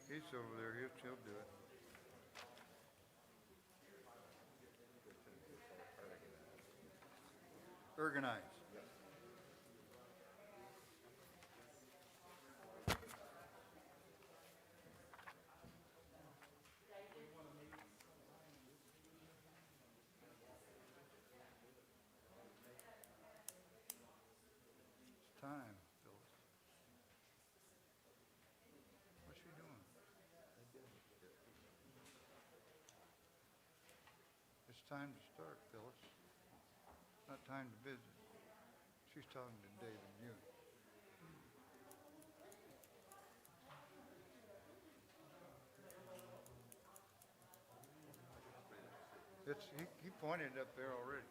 He's over there. He'll do it. Organize. It's time, Phyllis. What's she doing? It's time to start, Phyllis. Not time to visit. She's talking to David and you. He pointed up there already.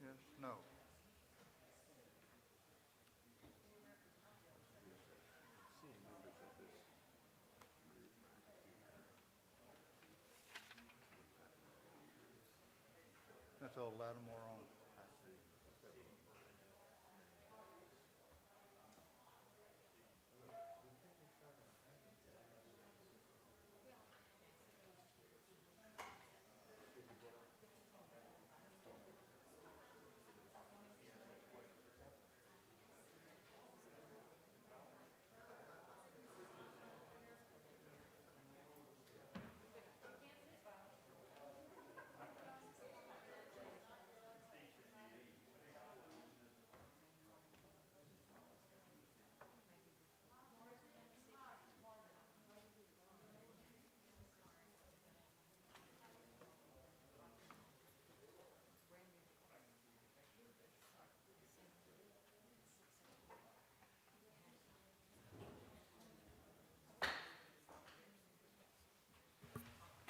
Yes, no. That's all Lattimore on.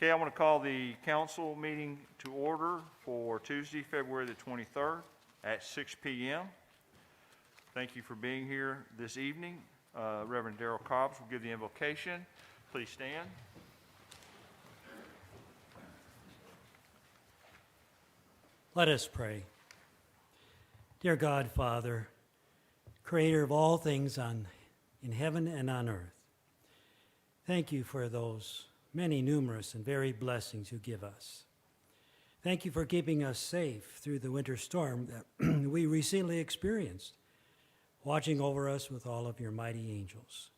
Okay, I want to call the council meeting to order for Tuesday, February the 23rd at 6 p.m. Thank you for being here this evening. Reverend Darrell Cobbs will give the invocation. Please stand. Let us pray. Dear God, Father, creator of all things in heaven and on earth, thank you for those many numerous and varied blessings you give us. Thank you for keeping us safe through the winter storm that we recently experienced, watching over us with all of your mighty angels.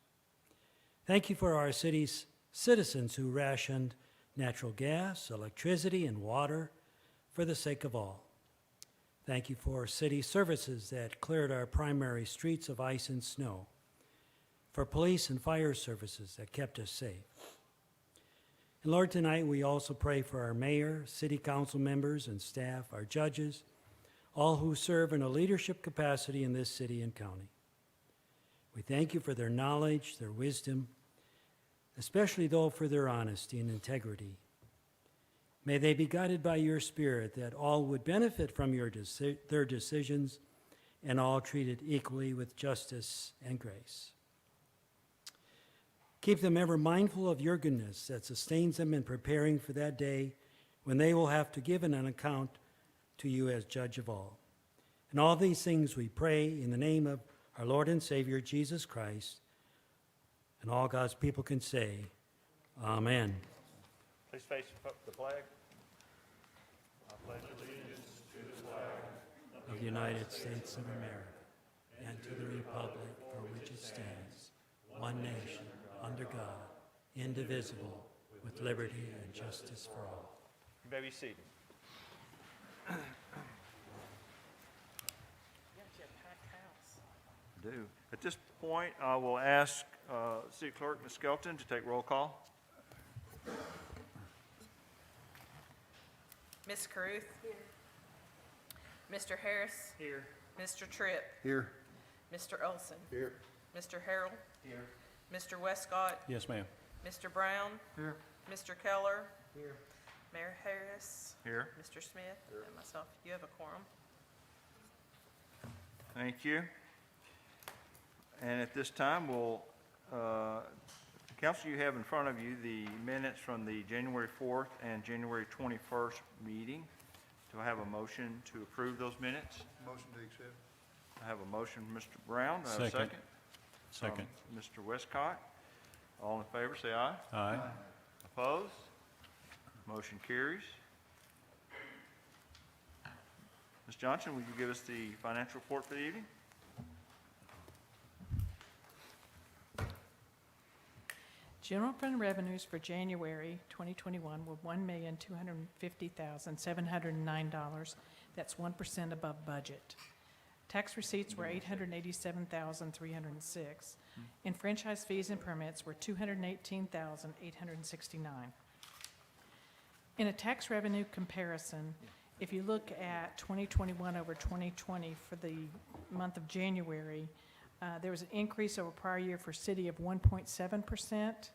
Thank you for our city's citizens who rationed natural gas, electricity, and water for the sake of all. Thank you for city services that cleared our primary streets of ice and snow, for police and fire services that kept us safe. And Lord, tonight we also pray for our mayor, city council members and staff, our judges, all who serve in a leadership capacity in this city and county. We thank you for their knowledge, their wisdom, especially though for their honesty and integrity. May they be guided by your Spirit that all would benefit from their decisions and all treated equally with justice and grace. Keep them ever mindful of your goodness that sustains them in preparing for that day when they will have to give an account to you as judge of all. And all these things we pray in the name of our Lord and Savior, Jesus Christ. And all God's people can say, Amen. Please face the flag. I pledge allegiance to the flag Of the United States of America and to the republic for which it stands, one nation, under God, indivisible, with liberty and justice for all. You may be seated. Do. At this point, I will ask City Clerk Ms. Skelton to take roll call. Ms. Caruth? Here. Mr. Harris. Here. Mr. Tripp. Here. Mr. Olson. Here. Mr. Harrell. Here. Mr. Westcott. Yes, ma'am. Mr. Brown. Here. Mr. Keller. Here. Mayor Harris. Here. Mr. Smith. And myself. You have a quorum. Thank you. And at this time, we'll, Council, you have in front of you the minutes from the January 4th and January 21st meeting. Do I have a motion to approve those minutes? Motion to accept. I have a motion from Mr. Brown. Do I have a Second. second? Second. From Mr. Westcott. All in favor, say aye. Aye. Opposed? Motion carries. Ms. Johnson, will you give us the financial report for the evening? General fund revenues for January 2021 were $1,250,709. That's 1% above budget. Tax receipts were $887,306. And franchise fees and permits were $218,869. In a tax revenue comparison, if you look at 2021 over 2020 for the month of January, there was an increase over prior year for city of 1.7%,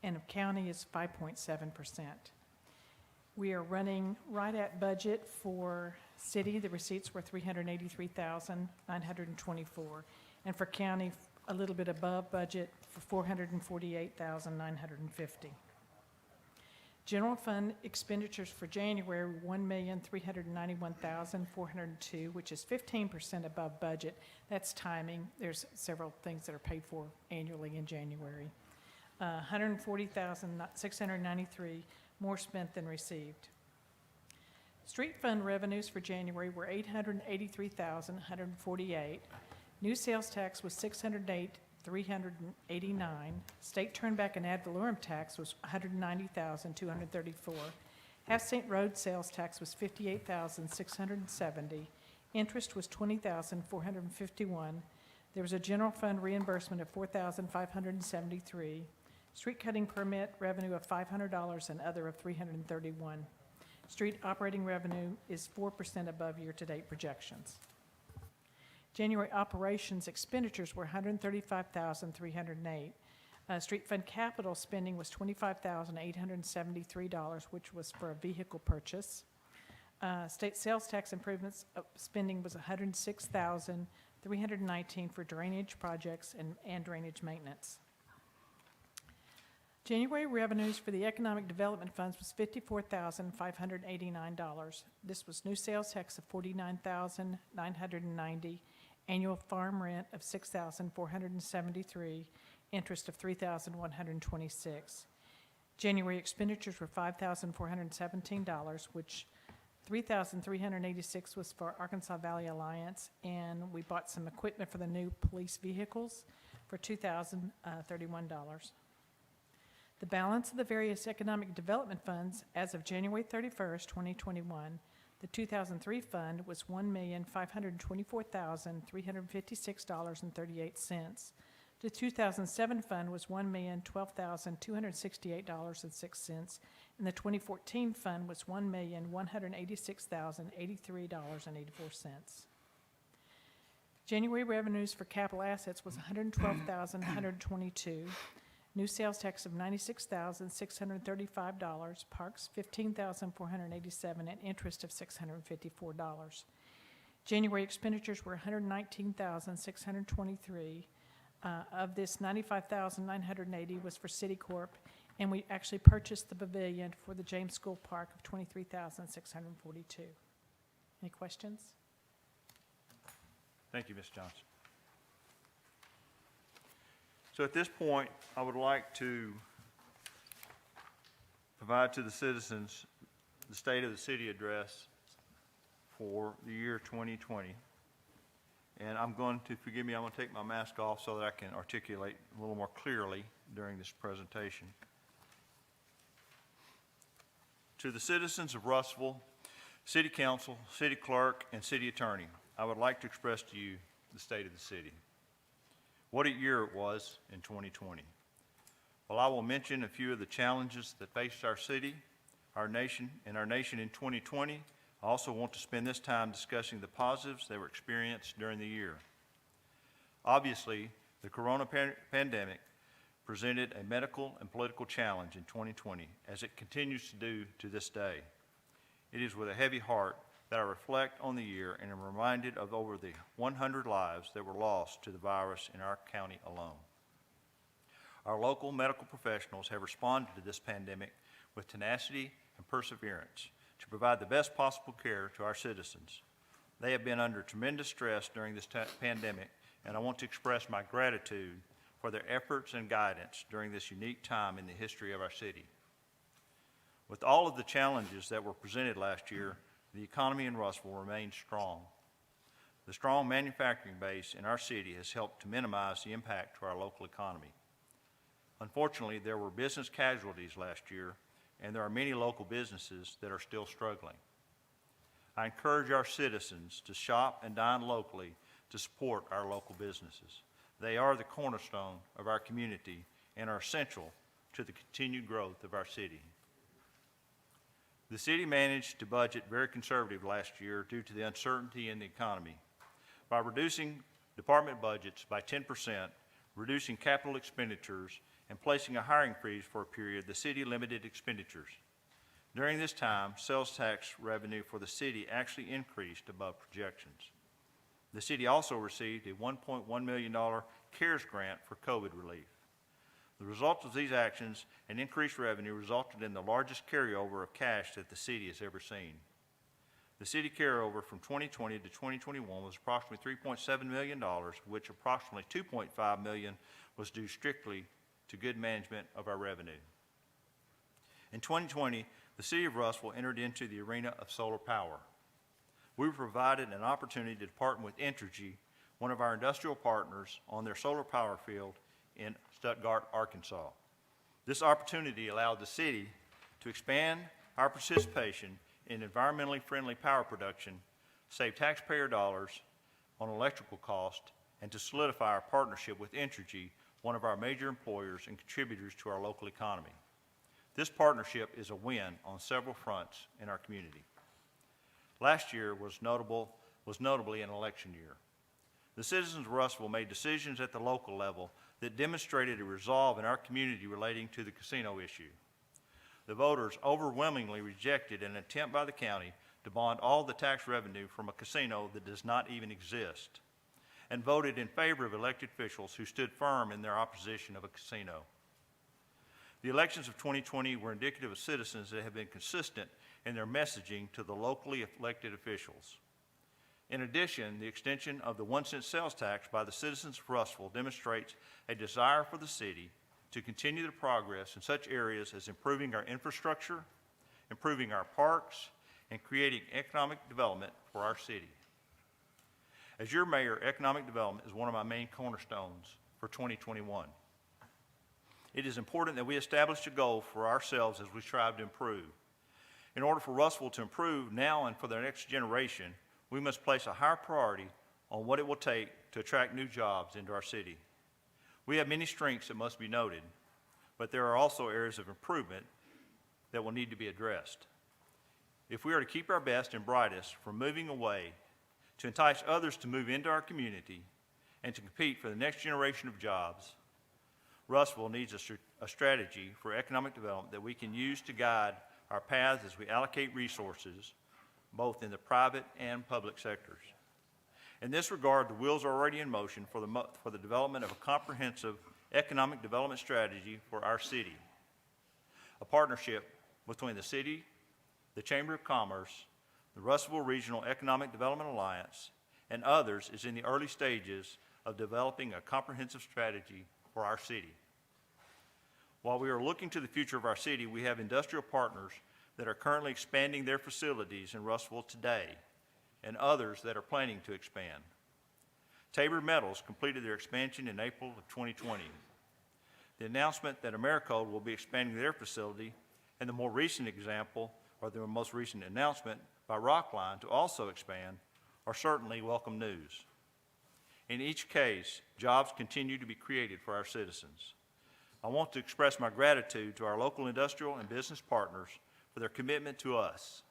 and of county is 5.7%. We are running right at budget for city. The receipts were $383,924, and for county, a little bit above budget for $448,950. General fund expenditures for January were $1,391,402, which is 15% above budget. That's timing. There's several things that are paid for annually in January. $140,693 more spent than received. Street fund revenues for January were $883,148. New sales tax was $608,389. State turnback and ad valorem tax was $190,234. Half cent road sales tax was $58,670. Interest was $20,451. There was a general fund reimbursement of $4,573. Street cutting permit revenue of $500 and other of $331. Street operating revenue is 4% above year-to-date projections. January operations expenditures were $135,308. Street fund capital spending was $25,873, which was for a vehicle purchase. State sales tax improvements spending was $106,319 for drainage projects and drainage maintenance. January revenues for the economic development funds was $54,589. This was new sales tax of $49,990, annual farm rent of $6,473, interest of $3,126. January expenditures were $5,417, which $3,386 was for Arkansas Valley Alliance, and we bought some equipment for the new police vehicles for $2,031. The balance of the various economic development funds as of January 31st, 2021, the 2003 fund was $1,524,356.38. The 2007 fund was $1,012,268.06, and the 2014 fund was $1,186,083.84. January revenues for capital assets was $112,122. New sales tax of $96,635, parks $15,487, and interest of $654. January expenditures were $119,623. Of this, $95,980 was for Citicorp, and we actually purchased the pavilion for the James School Park of $23,642. Any questions? Thank you, Ms. Johnson. So at this point, I would like to provide to the citizens the State of the City address for the year 2020. And I'm going to, forgive me, I'm going to take my mask off so that I can articulate a little more clearly during this presentation. To the citizens of Russellville, City Council, City Clerk, and City Attorney, I would like to express to you the state of the city. What a year it was in 2020. Well, I will mention a few of the challenges that faced our city, our nation in 2020, I also want to spend this time discussing the positives that were experienced during the year. Obviously, the pandemic presented a medical and political challenge in 2020, as it continues to do to this day. It is with a heavy heart that I reflect on the year and am reminded of over the 100 lives that were lost to the virus in our county alone. Our local medical professionals have responded to this pandemic with tenacity and perseverance to provide the best possible care to our citizens. They have been under tremendous stress during this pandemic, and I want to express my gratitude for their efforts and guidance during this unique time in the history of our city. With all of the challenges that were presented last year, the economy in Russellville remains strong. The strong manufacturing base in our city has helped to minimize the impact to our local economy. Unfortunately, there were business casualties last year, and there are many local businesses that are still struggling. I encourage our citizens to shop and dine locally to support our local businesses. They are the cornerstone of our community and are essential to the continued growth of our city. The city managed to budget very conservative last year due to the uncertainty in the economy. By reducing department budgets by 10%, reducing capital expenditures, and placing a hiring freeze for a period, the city limited expenditures. During this time, sales tax revenue for the city actually increased above projections. The city also received a $1.1 million CARES grant for COVID relief. The result of these actions and increased revenue resulted in the largest carryover of cash that the city has ever seen. The city carryover from 2020 to 2021 was approximately $3.7 million, which approximately $2.5 million was due strictly to good management of our revenue. In 2020, the city of Russellville entered into the arena of solar power. We were provided an opportunity to partner with Entergy, one of our industrial partners, on their solar power field in Stuttgart, Arkansas. This opportunity allowed the city to expand our participation in environmentally friendly power production, save taxpayer dollars on electrical cost, and to solidify our partnership with Entergy, one of our major employers and contributors to our local economy. This partnership is a win on several fronts in our community. Last year was notably an election year. The citizens of Russellville made decisions at the local level that demonstrated a resolve in our community relating to the casino issue. The voters overwhelmingly rejected an attempt by the county to bond all the tax revenue from a casino that does not even exist, and voted in favor of elected officials who stood firm in their opposition of a casino. The elections of 2020 were indicative of citizens that have been consistent in their messaging to the locally elected officials. In addition, the extension of the 1 cent sales tax by the citizens of Russellville demonstrates a desire for the city to continue the progress in such areas as improving our infrastructure, improving our parks, and creating economic development for our city. As your mayor, economic development is one of my main cornerstones for 2021. It is important that we establish a goal for ourselves as we strive to improve. In order for Russellville to improve now and for the next generation, we must place a higher priority on what it will take to attract new jobs into our city. We have many strengths that must be noted, but there are also areas of improvement that will need to be addressed. If we are to keep our best and brightest from moving away, to entice others to move into our community, and to compete for the next generation of jobs, Russellville needs a strategy for economic development that we can use to guide our paths as we allocate resources, both in the private and public sectors. In this regard, the wheels are already in motion for the development of a comprehensive economic development strategy for our city. A partnership between the city, the Chamber of Commerce, the Russellville Regional Economic Development Alliance, and others is in the early stages of developing a comprehensive strategy for our city. While we are looking to the future of our city, we have industrial partners that are currently expanding their facilities in Russellville today, and others that are planning to expand. Tabor Metals completed their expansion in April of 2020. The announcement that Americold will be expanding their facility, and the more recent example, or the most recent announcement by Rockline to also expand, are certainly welcome news. In each case, jobs continue to be created for our citizens. I want to express my gratitude to our local industrial and business partners for their commitment to us.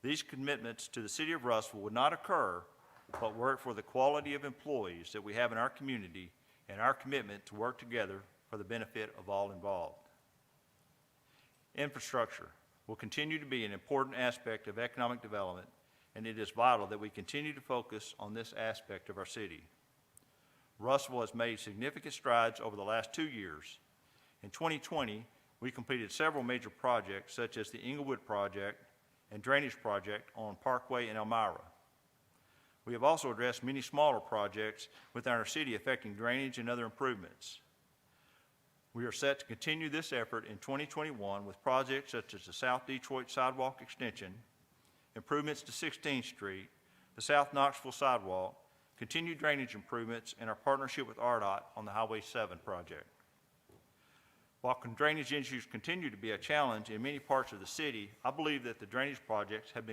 These commitments to the city of Russellville would not occur but were it for the quality of employees that we have in our community and our commitment to work together for the benefit of all involved. Infrastructure will continue to be an important aspect of economic development, and it is vital that we continue to focus on this aspect of our city. Russellville has made significant strides over the last 2 years. In 2020, we completed several major projects such as the Inglewood Project and Drainage Project on Parkway and Elmira. We have also addressed many smaller projects within our city affecting drainage and other improvements. We are set to continue this effort in 2021 with projects such as the South Detroit Sidewalk Extension, improvements to 16th Street, the South Knoxville Sidewalk, continued drainage improvements, and our partnership with RDOT on the Highway 7 project. While drainage issues continue to be a challenge in many parts of the city, I believe that the drainage projects have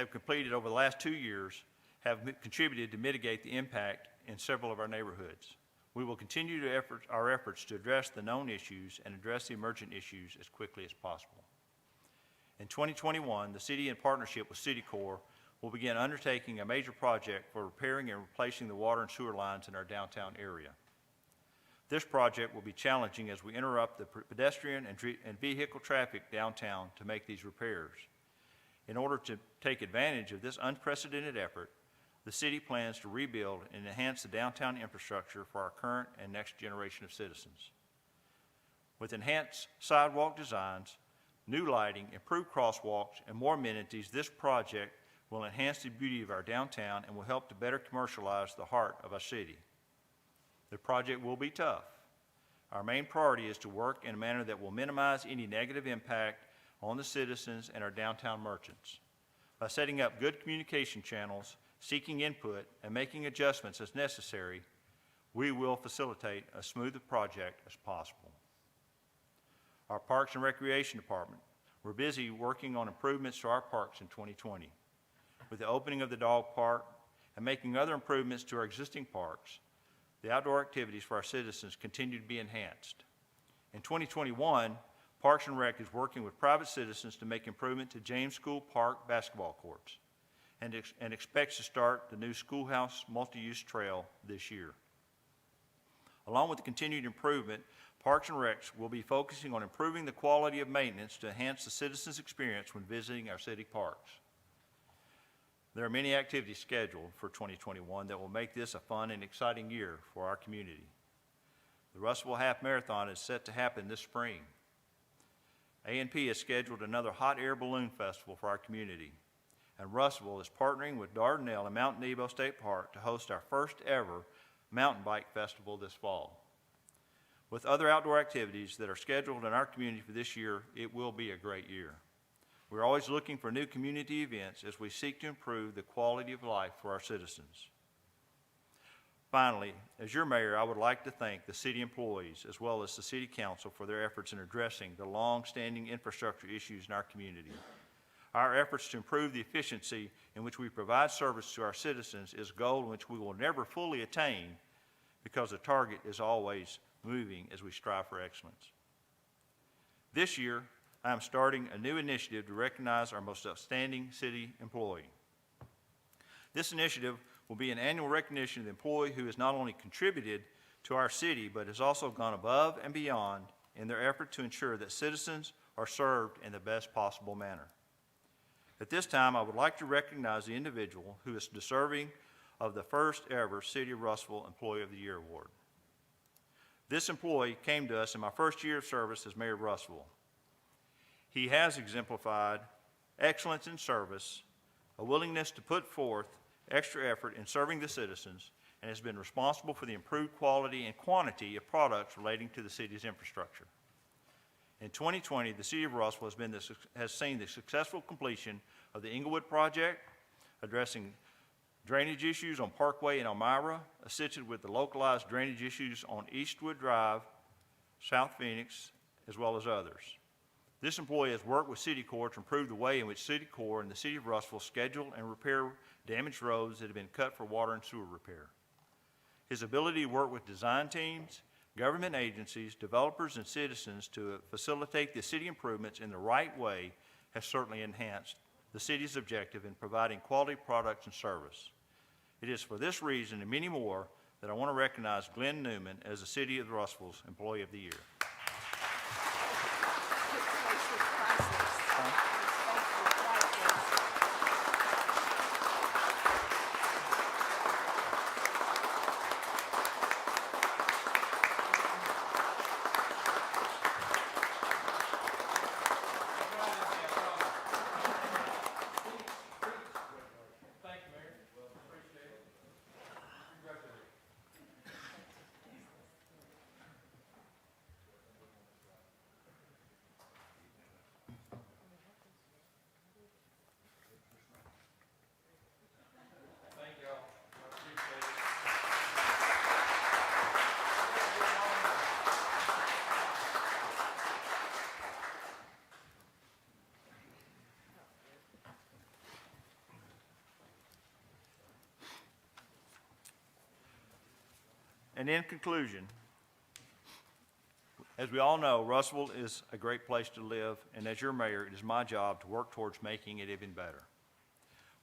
completed over the last 2 years have contributed to mitigate the impact in several of our neighborhoods. We will continue our efforts to address the known issues and address the emergent issues as quickly as possible. In 2021, the city, in partnership with City Corps, will begin undertaking a major project for repairing and replacing the water and sewer lines in our downtown area. This project will be challenging as we interrupt the pedestrian and vehicle traffic downtown to make these repairs. In order to take advantage of this unprecedented effort, the city plans to rebuild and enhance the downtown infrastructure for our current and next generation of citizens. With enhanced sidewalk designs, new lighting, improved crosswalks, and more amenities, this project will enhance the beauty of our downtown and will help to better commercialize the heart of our city. The project will be tough. Our main priority is to work in a manner that will minimize any negative impact on the citizens and our downtown merchants. By setting up good communication channels, seeking input, and making adjustments as necessary, we will facilitate as smooth a project as possible. Our Parks and Recreation Department, we're busy working on improvements to our parks in 2020. With the opening of the dog park and making other improvements to our existing parks, the outdoor activities for our citizens continue to be enhanced. In 2021, Parks and Rec is working with private citizens to make improvement to James School Park basketball courts and expects to start the new schoolhouse multi-use trail this year. Along with the continued improvement, Parks and Recs will be focusing on improving the quality of maintenance to enhance the citizens' experience when visiting our city parks. There are many activities scheduled for 2021 that will make this a fun and exciting year for our community. The Russellville Half Marathon is set to happen this spring. A&P has scheduled another hot air balloon festival for our community, and Russellville is partnering with Dardanelle and Mount Nebo State Park to host our first ever mountain bike festival this fall. With other outdoor activities that are scheduled in our community for this year, it will be a great year. We're always looking for new community events as we seek to improve the quality of life for our citizens. Finally, as your mayor, I would like to thank the city employees as well as the city council for their efforts in addressing the long-standing infrastructure issues in our community. Our efforts to improve the efficiency in which we provide service to our citizens is a goal in which we will never fully attain because the target is always moving as we strive for excellence. This year, I am starting a new initiative to recognize our most outstanding city employee. This initiative will be an annual recognition of the employee who has not only contributed to our city, but has also gone above and beyond in their effort to ensure that citizens are served in the best possible manner. At this time, I would like to recognize the individual who is deserving of the first ever City of Russellville Employee of the Year Award. This employee came to us in my first year of service as Mayor of Russellville. He has exemplified excellence in service, a willingness to put forth extra effort in serving the citizens, and has been responsible for the improved quality and quantity of products relating to the city's infrastructure. In 2020, the City of Russellville has seen the successful completion of the Inglewood Project, addressing drainage issues on Parkway and Elmira, assisted with the localized drainage issues on Eastwood Drive, South Phoenix, as well as others. This employee has worked with City Corps to improve the way in which City Corps and the City of Russellville schedule and repair damaged roads that have been cut for water and sewer repair. His ability to work with design teams, government agencies, developers, and citizens to facilitate the city improvements in the right way has certainly enhanced the city's objective in providing quality products and service. It is for this reason and many more that I want to recognize Glenn Newman as the City of Russellville's Employee of the Year. And in conclusion, as we all know, Russellville is a great place to live, and as your mayor, it is my job to work towards making it even better.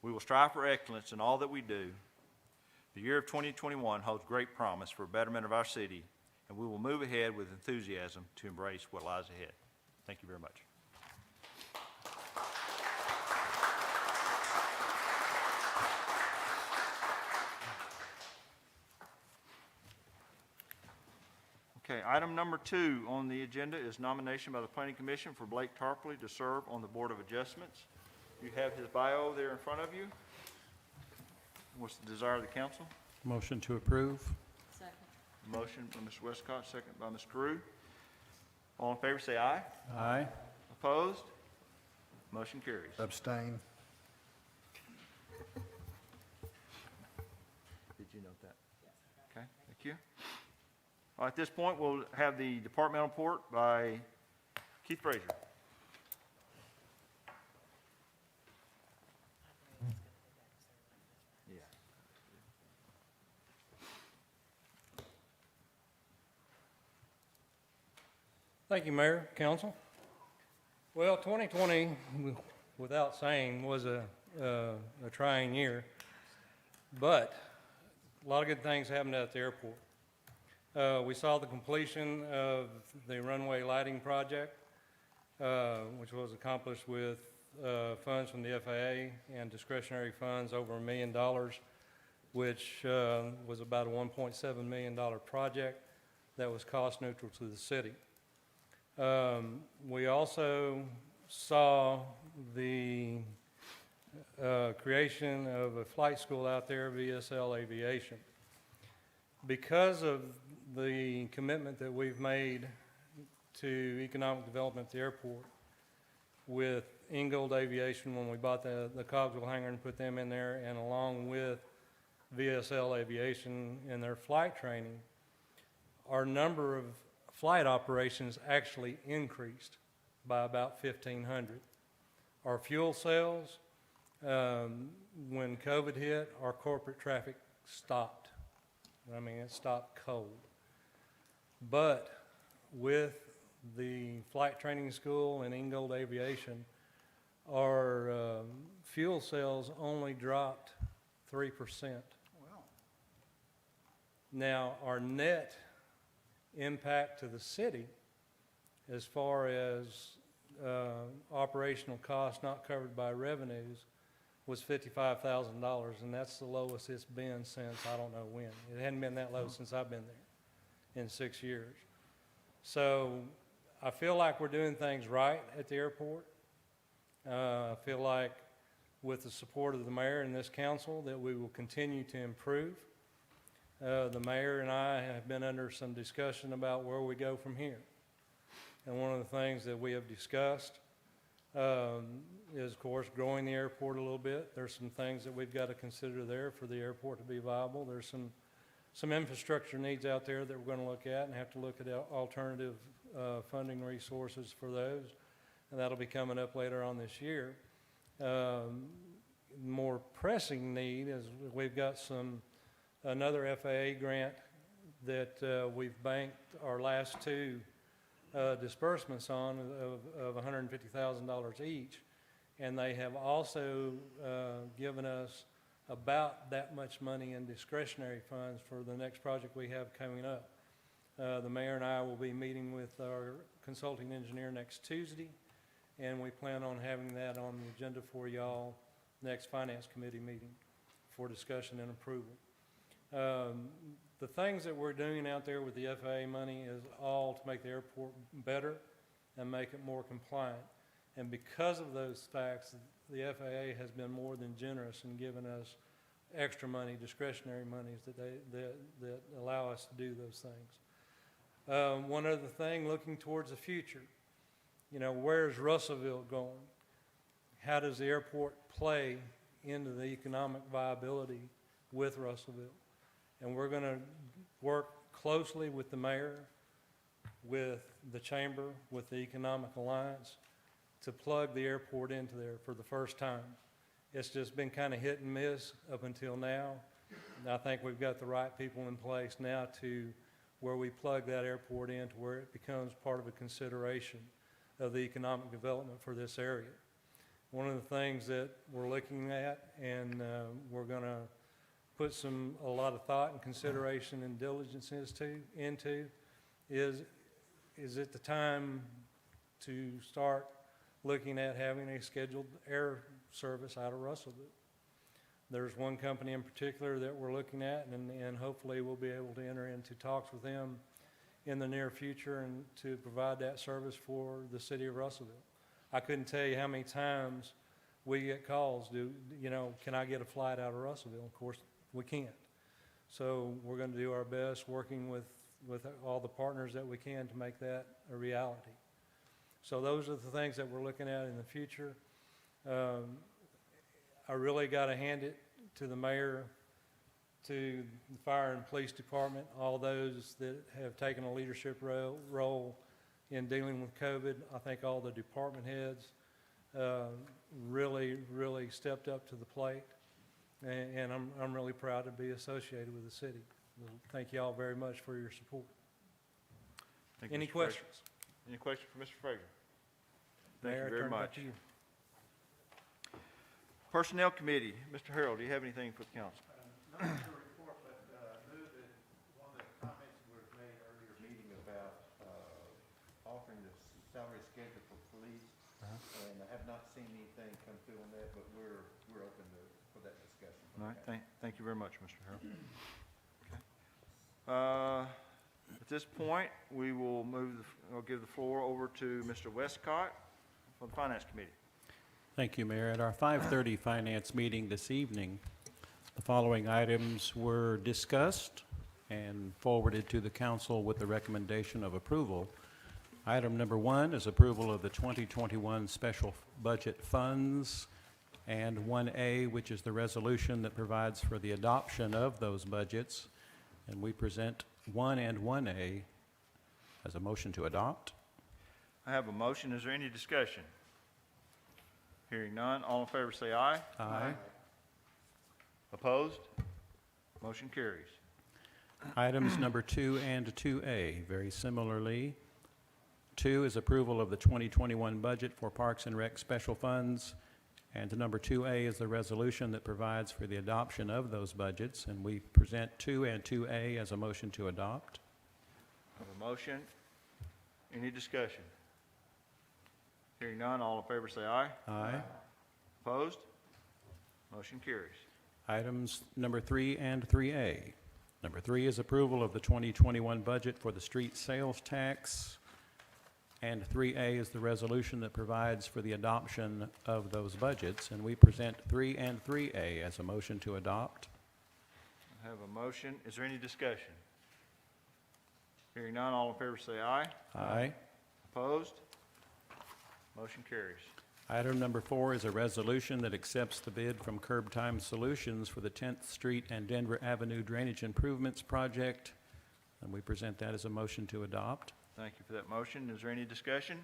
We will strive for excellence in all that we do. The year of 2021 holds great promise for betterment of our city, and we will move ahead with enthusiasm to embrace what lies ahead. Thank you very much. Okay, item number 2 on the agenda is nomination by the Planning Commission for Blake Tarpley to serve on the Board of Adjustments. You have his bio there in front of you. What's the desire of the council? Motion to approve. Second. Motion by Mr. Westcott, second by Ms. Crew. All in favor say aye. Aye. Opposed? Motion carries. Abstain. Did you note that? Okay, thank you. All right, at this point, we'll have the departmental report by Keith Frazier. Yeah. Thank you, Mayor, Council. Well, 2020, without saying, was a trying year, but a lot of good things happened at the airport. We saw the completion of the runway lighting project, which was accomplished with funds from the FAA and discretionary funds over $1 million, which was about a $1.7 million project that was cost neutral to the city. We also saw the creation of a flight school out there, VSL Aviation. Because of the commitment that we've made to economic development at the airport with Ingold Aviation when we bought the Cogswell hangar and put them in there, and along with VSL Aviation in their flight training, our number of flight operations actually increased by about 1,500. Our fuel sales, when COVID hit, our corporate traffic stopped. I mean, it stopped cold. But with the flight training school and Ingold Aviation, our fuel sales only dropped 3%. Well, Now, our net impact to the city as far as operational costs not covered by revenues was $55,000, and that's the lowest it's been since I don't know when. It hadn't been that low since I've been there in 6 years. So I feel like we're doing things right at the airport. I feel like with the support of the mayor and this council that we will continue to improve. The mayor and I have been under some discussion about where we go from here. And one of the things that we have discussed is, of course, growing the airport a little bit. There's some things that we've got to consider there for the airport to be viable. There's some infrastructure needs out there that we're going to look at and have to look at alternative funding resources for those. And that'll be coming up later on this year. More pressing need is we've got another FAA grant that we've banked our last two disbursements on of $150,000 each, And they have also given us about that much money in discretionary funds for the next project we have coming up. The mayor and I will be meeting with our consulting engineer next Tuesday, and we plan on having that on the agenda for y'all next finance committee meeting for discussion and approval. The things that we're doing out there with the FAA money is all to make the airport better and make it more compliant. And because of those facts, the FAA has been more than generous in giving us extra money, discretionary monies that allow us to do those things. One other thing, looking towards the future, where's Russellville going? How does the airport play into the economic viability with Russellville? And we're going to work closely with the mayor, with the chamber, with the Economic Alliance to plug the airport into there for the first time. It's just been kind of hit and miss up until now. And I think we've got the right people in place now to where we plug that airport in to where it becomes part of a consideration of the economic development for this area. One of the things that we're looking at and we're going to put a lot of thought and consideration and diligence into is it the time to start looking at having a scheduled air service out of Russellville? There's one company in particular that we're looking at, and hopefully we'll be able to enter into talks with them in the near future and to provide that service for the city of Russellville. I couldn't tell you how many times we get calls, can I get a flight out of Russellville? Of course, we can't. So we're going to do our best working with all the partners that we can to make that a reality. So those are the things that we're looking at in the future. I really got to hand it to the mayor, to the fire and police department, all those that have taken a leadership role in dealing with COVID. I think all the department heads really stepped up to the plate, and I'm really proud to be associated with the city. Thank you all very much for your support. Thank you, Any Mr. Frazier. questions? Any questions for Mr. Frazier? Thank Mayor, you I very turn it back much. to you. Personnel Committee, Mr. Harold, do you have anything for the council? Not to report, but move that one of the comments that was made earlier meeting about offering the salary schedule for police, and I have not seen anything come through on that, but we're open for that discussion. All right, thank you very much, Mr. Harold. Okay. At this point, we will I'll give the floor over to Mr. Westcott for the Finance Committee. Thank you, Mayor. At our 5:30 Finance meeting this evening, the following items were discussed and forwarded to the council with the recommendation of approval. Item number 1 is approval of the 2021 special budget funds, and 1A, which is the resolution that provides for the adoption of those budgets. And we present 1 and 1A as a motion to adopt. I have a motion. Is there any discussion? Hearing none, all in favor say aye. Aye. Opposed? Motion carries. Items number 2 and 2A, very similarly. 2 is approval of the 2021 budget for Parks and Rec special funds, and number 2A is the resolution that provides for the adoption of those budgets, and we present 2 and 2A as a motion to adopt. I have a motion. Any discussion? Hearing none, all in favor say aye. Aye. Opposed? Motion carries. Items number 3 and 3A. Number 3 is approval of the 2021 budget for the street sales tax, and 3A is the resolution that provides for the adoption of those budgets, and we present 3 and 3A as a motion to adopt. I have a motion. Is there any discussion? Hearing none, all in favor say aye. Aye. Opposed? Motion carries. Item number 4 is a resolution that accepts the bid from Curb Time Solutions for the 10th Street and Denver Avenue Drainage Improvements Project, and we present that as a motion to adopt. Thank you for that motion. Is there any discussion?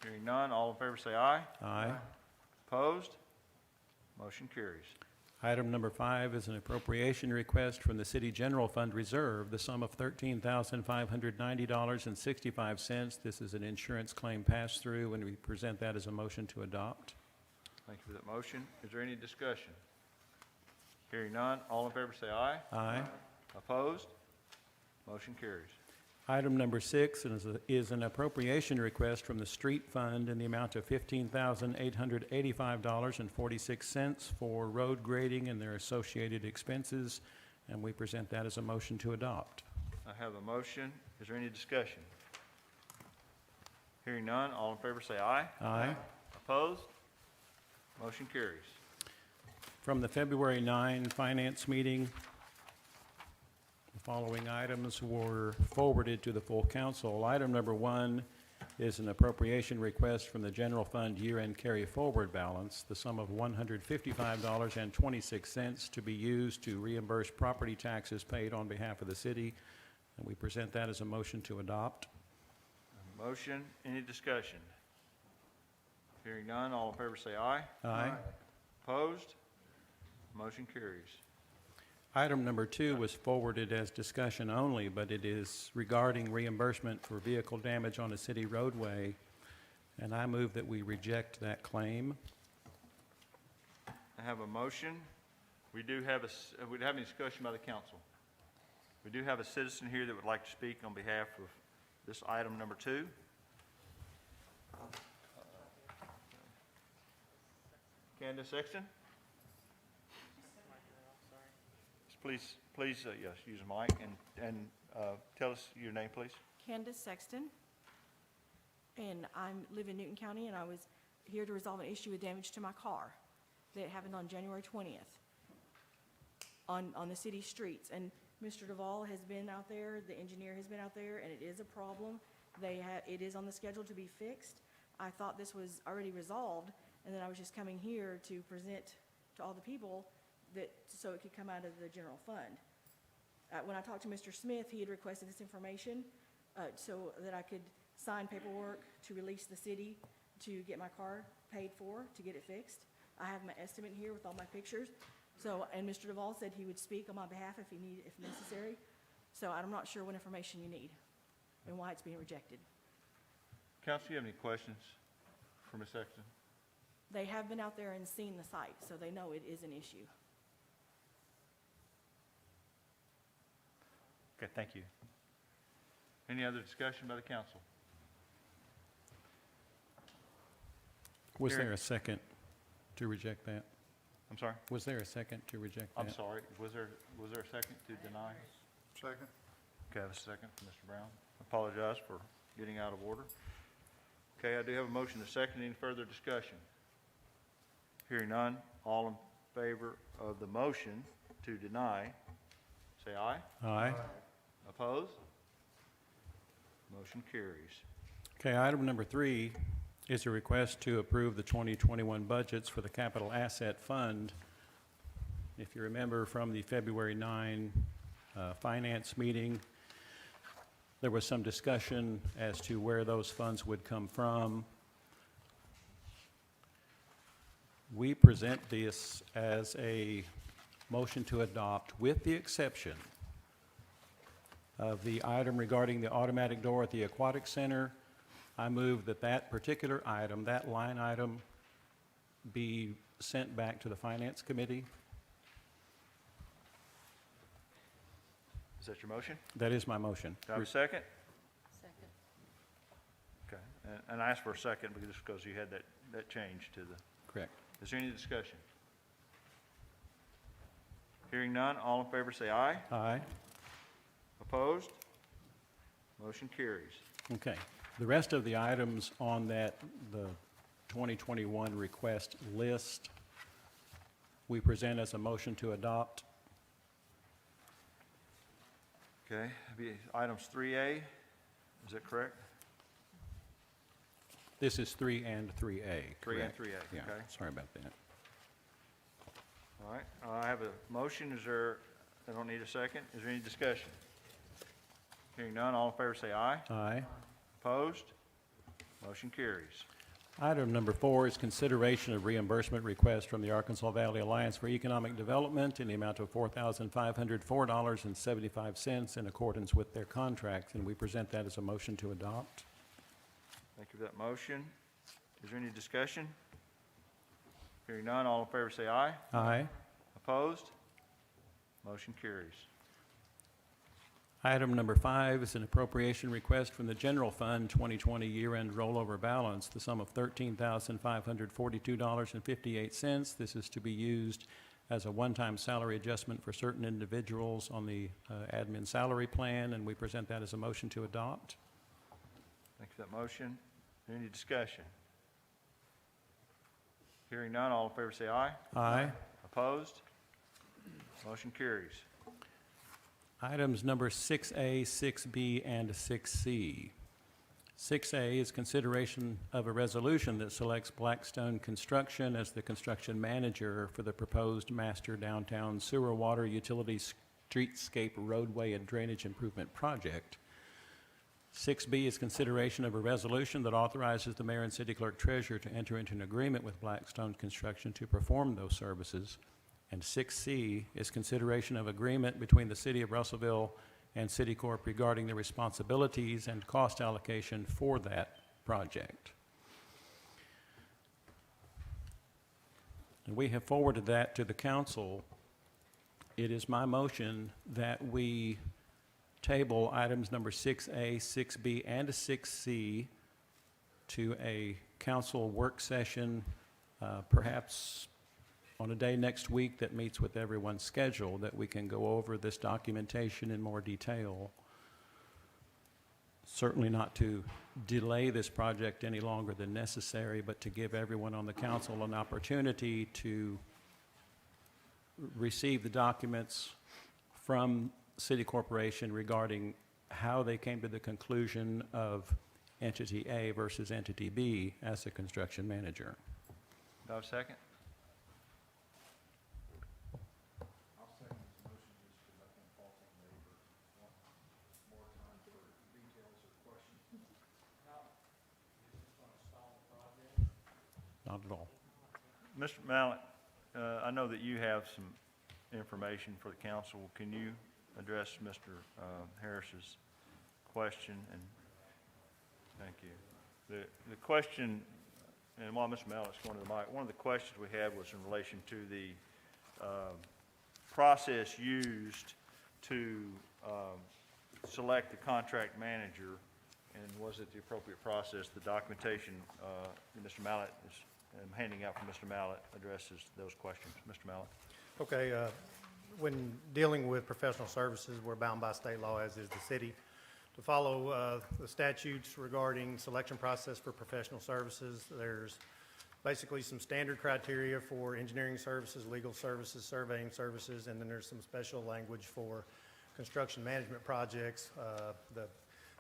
Hearing none, all in favor say aye. Aye. Opposed? Motion carries. Item number 5 is an appropriation request from the City General Fund Reserve, the sum of $13,590.65. This is an insurance claim pass-through, and we present that as a motion to adopt. Thank you for that motion. Is there any discussion? Hearing none, all in favor say aye. Aye. Opposed? Motion carries. Item number 6 is an appropriation request from the Street Fund in the amount of $15,885.46 for road grading and their associated expenses, and we present that as a motion to adopt. I have a motion. Is there any discussion? Hearing none, all in favor say aye. Aye. Opposed? Motion carries. From the February 9 Finance meeting, the following items were forwarded to the full council. Item number 1 is an appropriation request from the general fund year-end carry-forward balance, the sum of $155.26 to be used to reimburse property taxes paid on behalf of the city, and we present that as a motion to adopt. Motion, any discussion? Hearing none, all in favor say aye. Aye. Opposed? Motion carries. Item number 2 was forwarded as discussion only, but it is regarding reimbursement for vehicle damage on a city roadway, and I move that we reject that claim. I have a motion. We do have we'd have any discussion by the council. We do have a citizen here that would like to speak on behalf of this item number 2. Candace Sexton? Please, yes, use the mic and tell us your name, please. Candace Sexton, and I live in Newton County, and I was here to resolve an issue with damage to my car that happened on January 20th on the city streets. And Mr. Duvall has been out there, the engineer has been out there, and it is a problem. It is on the schedule to be fixed. I thought this was already resolved, and then I was just coming here to present to all the people so it could come out of the general fund. When I talked to Mr. Smith, he had requested this information so that I could sign paperwork to release the city to get my car paid for, to get it fixed. I have my estimate here with all my pictures. And Mr. Duvall said he would speak on my behalf if necessary. So I'm not sure what information you need and why it's being rejected. Council, do you have any questions for Ms. Sexton? They have been out there and seen the site, so they know it is an issue. Okay, thank you. Any other discussion by the council? Was Here. there a second to reject that? I'm sorry? Was there a second to reject that? I'm sorry. Was there a second to deny? Second? Okay, I have a second from Mr. Brown. I apologize for getting out of order. Okay, I do have a motion to second. Any further discussion? Hearing none, all in favor of the motion to deny, say aye. Aye. Opposed? Motion carries. Okay, item number 3 is a request to approve the 2021 budgets for the Capital Asset Fund. If you remember from the February 9 Finance meeting, there was some discussion as to where those funds would come from. We present this as a motion to adopt with the exception of the item regarding the automatic door at the Aquatic Center. I move that that particular item, that line item, be sent back to the Finance Committee. Is that your motion? That is my motion. Do I have a second? Second. Okay, and I asked for a second because you had that change to the, Correct. is there any discussion? Hearing none, all in favor say aye. Aye. Opposed? Motion carries. Okay. The rest of the items on the 2021 request list, we present as a motion to adopt. Okay, be items 3A, is that correct? This is 3 and 3A. 3 and correct? 3A, Yeah, okay. sorry about that. All right, I have a motion. Is there, I don't need a second. Is there any discussion? Hearing none, all in favor say aye. Aye. Opposed? Motion carries. Item number 4 is consideration of reimbursement request from the Arkansas Valley Alliance for Economic Development in the amount of $4,504.75 in accordance with their contract, and we present that as a motion to adopt. Thank you for that motion. Is there any discussion? Hearing none, all in favor say aye. Aye. Opposed? Motion carries. Item number 5 is an appropriation request from the General Fund 2020 year-end rollover balance, the sum of $13,542.58. This is to be used as a one-time salary adjustment for certain individuals on the admin salary plan, and we present that as a motion to adopt. Thank you for that motion. Any discussion? Hearing none, all in favor say aye. Aye. Opposed? Motion carries. Items number 6A, 6B, and 6C. 6A is consideration of a resolution that selects Blackstone Construction as the construction manager for the proposed master downtown sewer, water, utility, streetscape, roadway, and drainage improvement project. 6B is consideration of a resolution that authorizes the mayor and city clerk treasurer to enter into an agreement with Blackstone Construction to perform those services. And 6C is consideration of agreement between the City of Russellville and Citicorp regarding the responsibilities and cost allocation for that project. And we have forwarded that to the council. It is my motion that we table items number 6A, 6B, and 6C to a council work session, perhaps on a day next week that meets with everyone's schedule, that we can go over this documentation in more detail. Certainly not to delay this project any longer than necessary, but to give everyone on the council an opportunity to receive the documents from City Corporation regarding how they came to the conclusion of Entity A versus Entity B as the construction manager. Do I have a second? Not at all. Mr. Mallett, I know that you have some information for the council. Can you address Mr. Harris's question? And thank you. The question, and while Mr. Mallett's going to the mic, one of the questions we had was in relation to the process used to select the contract manager, and was it the appropriate process? The documentation that Mr. Mallett is handing out from Mr. Mallett addresses those questions. Mr. Mallett. Okay, when dealing with professional services, we're bound by state law, as is the city, to follow the statutes regarding selection process for professional services. There's basically some standard criteria for engineering services, legal services, surveying services, and then there's some special language for construction management projects. The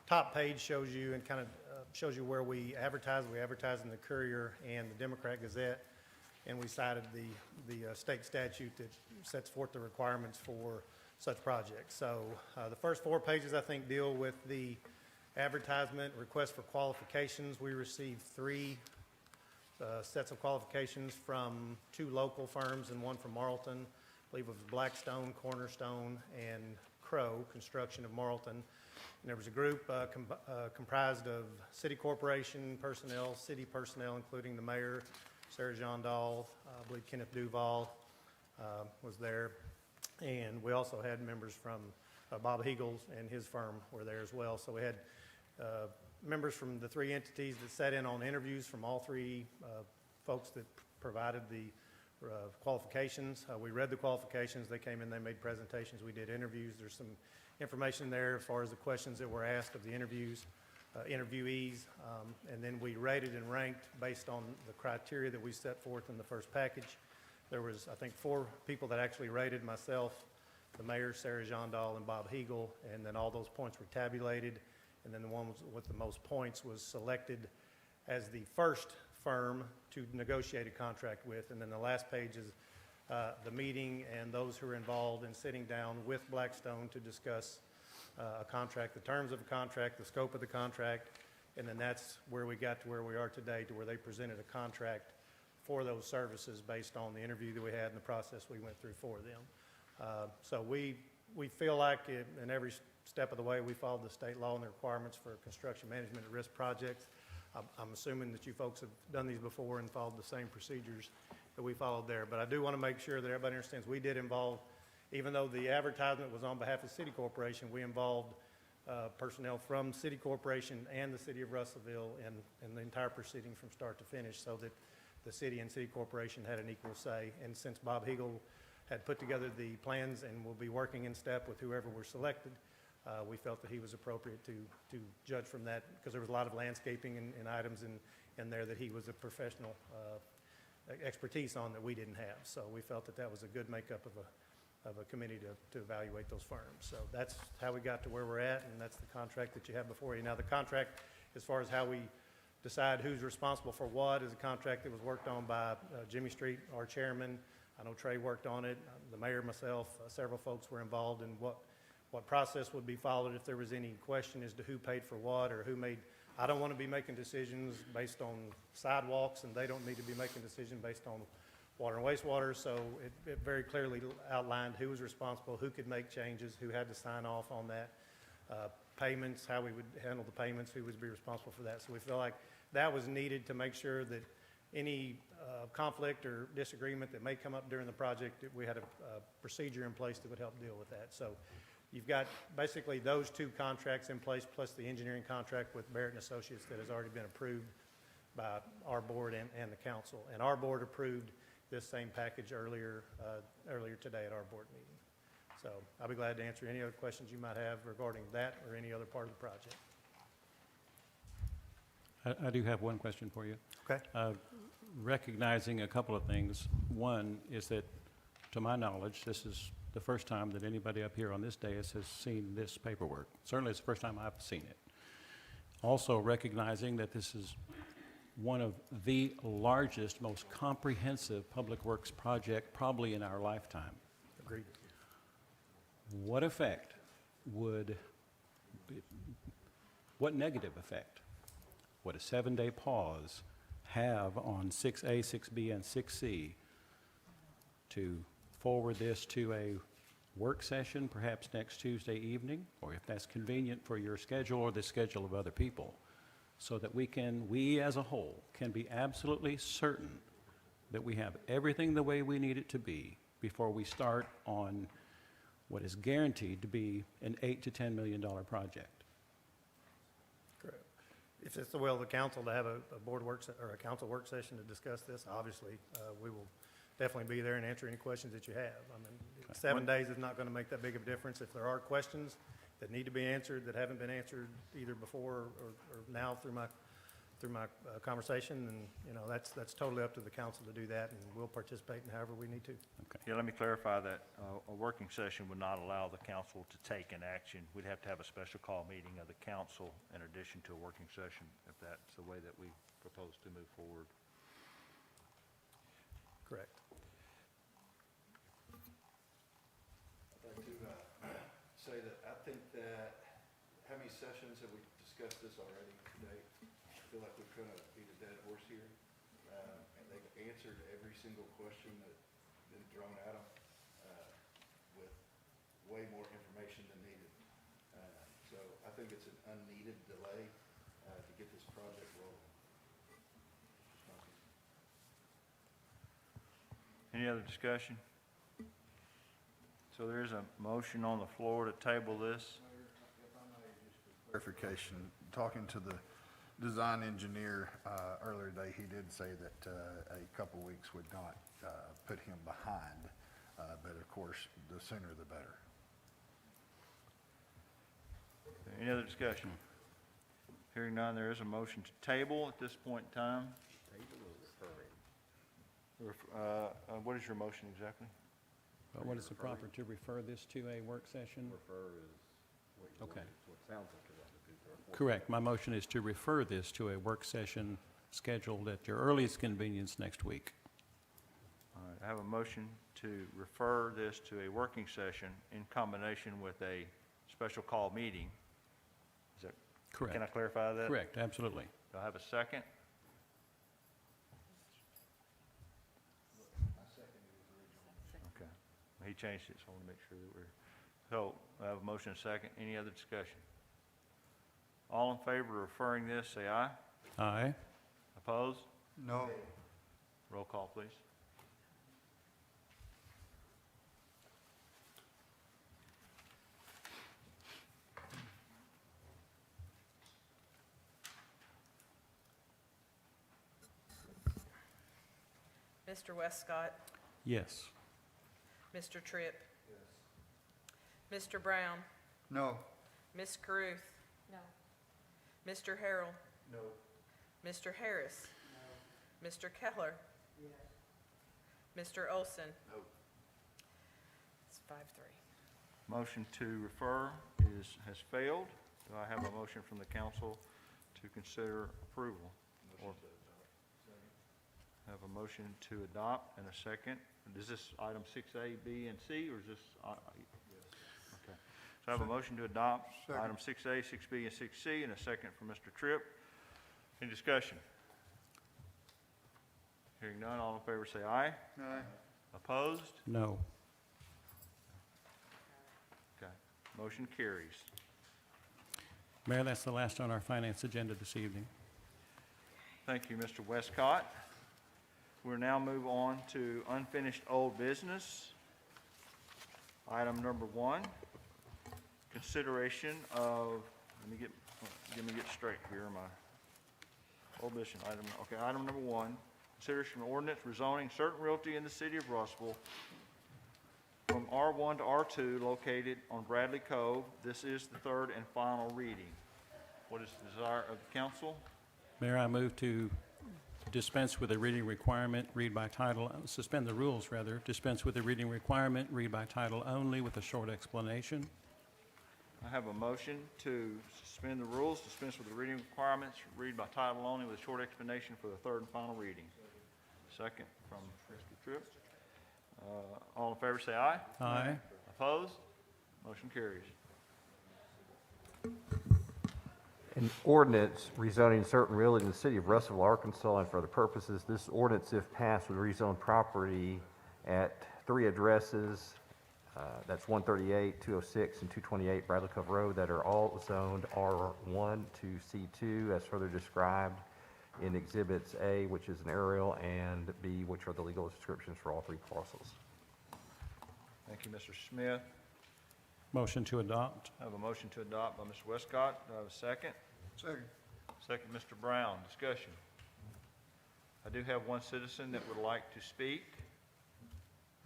top page shows you and kind of shows you where we advertise. We advertise in the Courier and the Democrat Gazette, and we cited the state statute that sets forth the requirements for such projects. So the first 4 pages, I think, deal with the advertisement, request for qualifications. We received 3 sets of qualifications from 2 local firms and 1 from Marlton. I believe it was Blackstone, Cornerstone, and Crow Construction of Marlton. And there was a group comprised of city corporation personnel, city personnel, including the mayor, Sarah Jean Dahl, I believe Kenneth Duval was there. And we also had members from Bob Heagles and his firm were there as well. So we had members from the 3 entities that sat in on interviews from all 3 folks that provided the qualifications. We read the qualifications. They came in, they made presentations. We did interviews. There's some information there as far as the questions that were asked of the interviewees. And then we rated and ranked based on the criteria that we set forth in the first package. There was, I think, 4 people that actually rated: myself, the mayor, Sarah Jean Dahl, and Bob Heagle. And then all those points were tabulated. And then the one with the most points was selected as the first firm to negotiate a contract with. And then the last page is the meeting and those who are involved in sitting down with Blackstone to discuss a contract, the terms of a contract, the scope of the contract, And then that's where we got to where we are today, to where they presented a contract for those services based on the interview that we had and the process we went through for them. So we feel like in every step of the way, we followed the state law and the requirements for construction management at risk projects. I'm assuming that you folks have done these before and followed the same procedures that we followed there. But I do want to make sure that everybody understands we did involve, even though the advertisement was on behalf of the city corporation, we involved personnel from city corporation and the city of Russellville in the entire proceeding from start to finish, so that the city and city corporation had an equal say. And since Bob Hegel had put together the plans and will be working in step with whoever were selected, we felt that he was appropriate to judge from that, because there was a lot of landscaping and items in there that he was a professional expertise on that we didn't have. So we felt that that was a good makeup of a committee to evaluate those firms. So that's how we got to where we're at, and that's the contract that you have before you. Now, the contract, as far as how we decide who's responsible for what, is a contract that was worked on by Jimmy Street, our chairman. I know Trey worked on it, the mayor, myself, several folks were involved in what process would be followed if there was any question as to who paid for what or who made. I don't want to be making decisions based on sidewalks, and they don't need to be making decisions based on water and wastewater. So it very clearly outlined who was responsible, who could make changes, who had to sign off on that, payments, how we would handle the payments, who would be responsible for that. So we feel like that was needed to make sure that any conflict or disagreement that may come up during the project, that we had a procedure in place that would help deal with that. So you've got basically those two contracts in place, plus the engineering contract with Barrett and Associates that has already been approved by our board and the council. And our board approved this same package earlier today at our board meeting. So I'll be glad to answer any other questions you might have regarding that or any other part of the project. I do have one question for you. Okay. Recognizing a couple of things. One is that, to my knowledge, this is the first time that anybody up here on this dais has seen this paperwork. Certainly, it's the first time I've seen it. Also recognizing that this is one of the largest, most comprehensive public works project probably in our lifetime. Agreed. What effect what negative effect would a 7-day pause have on 6A, 6B, and 6C to forward this to a work session, perhaps next Tuesday evening, or if that's convenient for your schedule or the schedule of other people, so that we as a whole can be absolutely certain that we have everything the way we need it to be before we start on what is guaranteed to be an $8 to $10 million project. Correct. If it's the will of the council to have a board work or a council work session to discuss this, obviously, we will definitely be there and answer any questions that you have. I mean, 7 days is not going to make that big of a difference. If there are questions that need to be answered that haven't been answered either before or now through my conversation, and that's totally up to the council to do that, and we'll participate in however we need to. Yeah, let me clarify that a working session would not allow the council to take an action. We'd have to have a special call meeting of the council in addition to a working session, if that's the way that we propose to move forward. Correct. I'd like to say that I think that, how many sessions have we discussed this already today? I feel like we've kind of beat a dead horse here. And they've answered every single question that's been thrown at them with way more information than needed. So I think it's an unneeded delay to get this project rolling. Any other discussion? So there is a motion on the floor to table this. Clarification, talking to the design engineer earlier today, he did say that a couple weeks would not put him behind, but of course, the sooner the better. Any other discussion? Hearing none, there is a motion to table at this point in time. What is your motion exactly? What is the proper to refer this to a work session? Refer is what you want, Okay. what sounds like you want to do. For a Correct. My motion is to refer this to a work session scheduled at your earliest convenience next week. All right, I have a motion to refer this to a working session in combination with a special call meeting. Is that Correct. Can I clarify that? Correct, absolutely. Do I have a second? Okay. He changed it, so I want to make sure that we're, so I have a motion and a second. Any other discussion? All in favor of referring this, say aye. Aye. Opposed? No. Roll call, please. Mr. Westcott, Yes. Mr. Tripp. Mr. Brown, No. Ms. Caruth. No. Mr. Harrell, No. Mr. Harris. Mr. Keller. Mr. Olson. No. It's 5-3. Motion to refer has failed. Do I have a motion from the council to consider approval? Or- Have a motion to adopt and a second. Is this item 6A, B, and C, or is this? Okay. So I have a motion to adopt Second. item 6A, 6B, and 6C, and a second from Mr. Tripp. Any discussion? Hearing none, all in favor say aye. Aye. Opposed? No. Okay. Motion carries. Mayor, that's the last on our finance agenda this evening. Thank you, Mr. Westcott. We'll now move on to unfinished old business. Item number 1, consideration of, let me get straight here, my old business item. Okay, item number 1, consideration of ordinance rezoning certain realty in the city of Russellville from R1 to R2 located on Bradley Cove. This is the third and final reading. What is the desire of the council? Mayor, I move to dispense with the reading requirement, read by title, suspend the rules, rather, dispense with the reading requirement, read by title only with a short explanation. I have a motion to suspend the rules, dispense with the reading requirements, read by title only with a short explanation for the third and final reading. Second from Mr. Tripp. All in favor say aye. Aye. Opposed? Motion carries. An ordinance rezoning certain realty in the city of Russellville, Arkansas, and for the purposes, this ordinance, if passed, would rezone property at 3 addresses, that's 138, 206, and 228 Bradley Cove Road, that are all zoned R1 to C2, as further described in Exhibits A, which is an aerial, and B, which are the legal descriptions for all 3 parcels. Thank you, Mr. Smith. Motion to adopt. I have a motion to adopt by Mr. Westcott. Do I have a second? Second. Second, Mr. Brown. Discussion. I do have one citizen that would like to speak.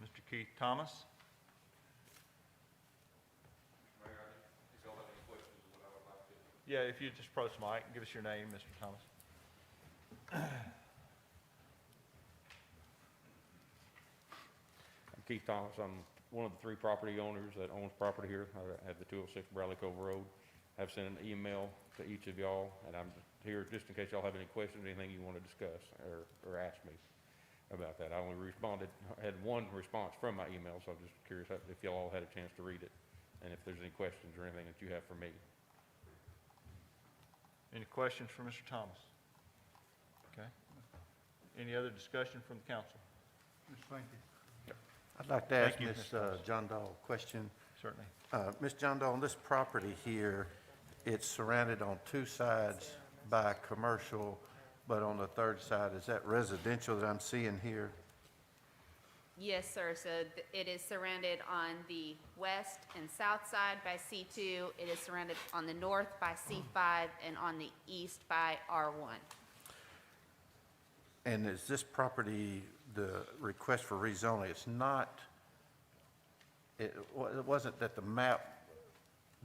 Mr. Keith Thomas. Yeah, if you just approach the mic and give us your name, Mr. Thomas. I'm Keith Thomas. I'm one of the 3 property owners that owns property here. I have the 206 Bradley Cove Road. I've sent an email to each of y'all, and I'm here just in case y'all have any questions, anything you want to discuss or ask me about that. I only had one response from my email, so I'm just curious if y'all all had a chance to read it, and if there's any questions or anything that you have for me. Any questions for Mr. Thomas? Okay. Any other discussion from the council? Yes, thank you. I'd like to ask Thank you, Ms. Mr. Thomas. John Dahl a question. Certainly. Ms. John Dahl, on this property here, it's surrounded on 2 sides by commercial, but on the third side, is that residential that I'm seeing here? Yes, sir. So it is surrounded on the west and south side by C2. It is surrounded on the north by C5 and on the east by R1. And is this property, the request for rezoning, it's not, it wasn't that the map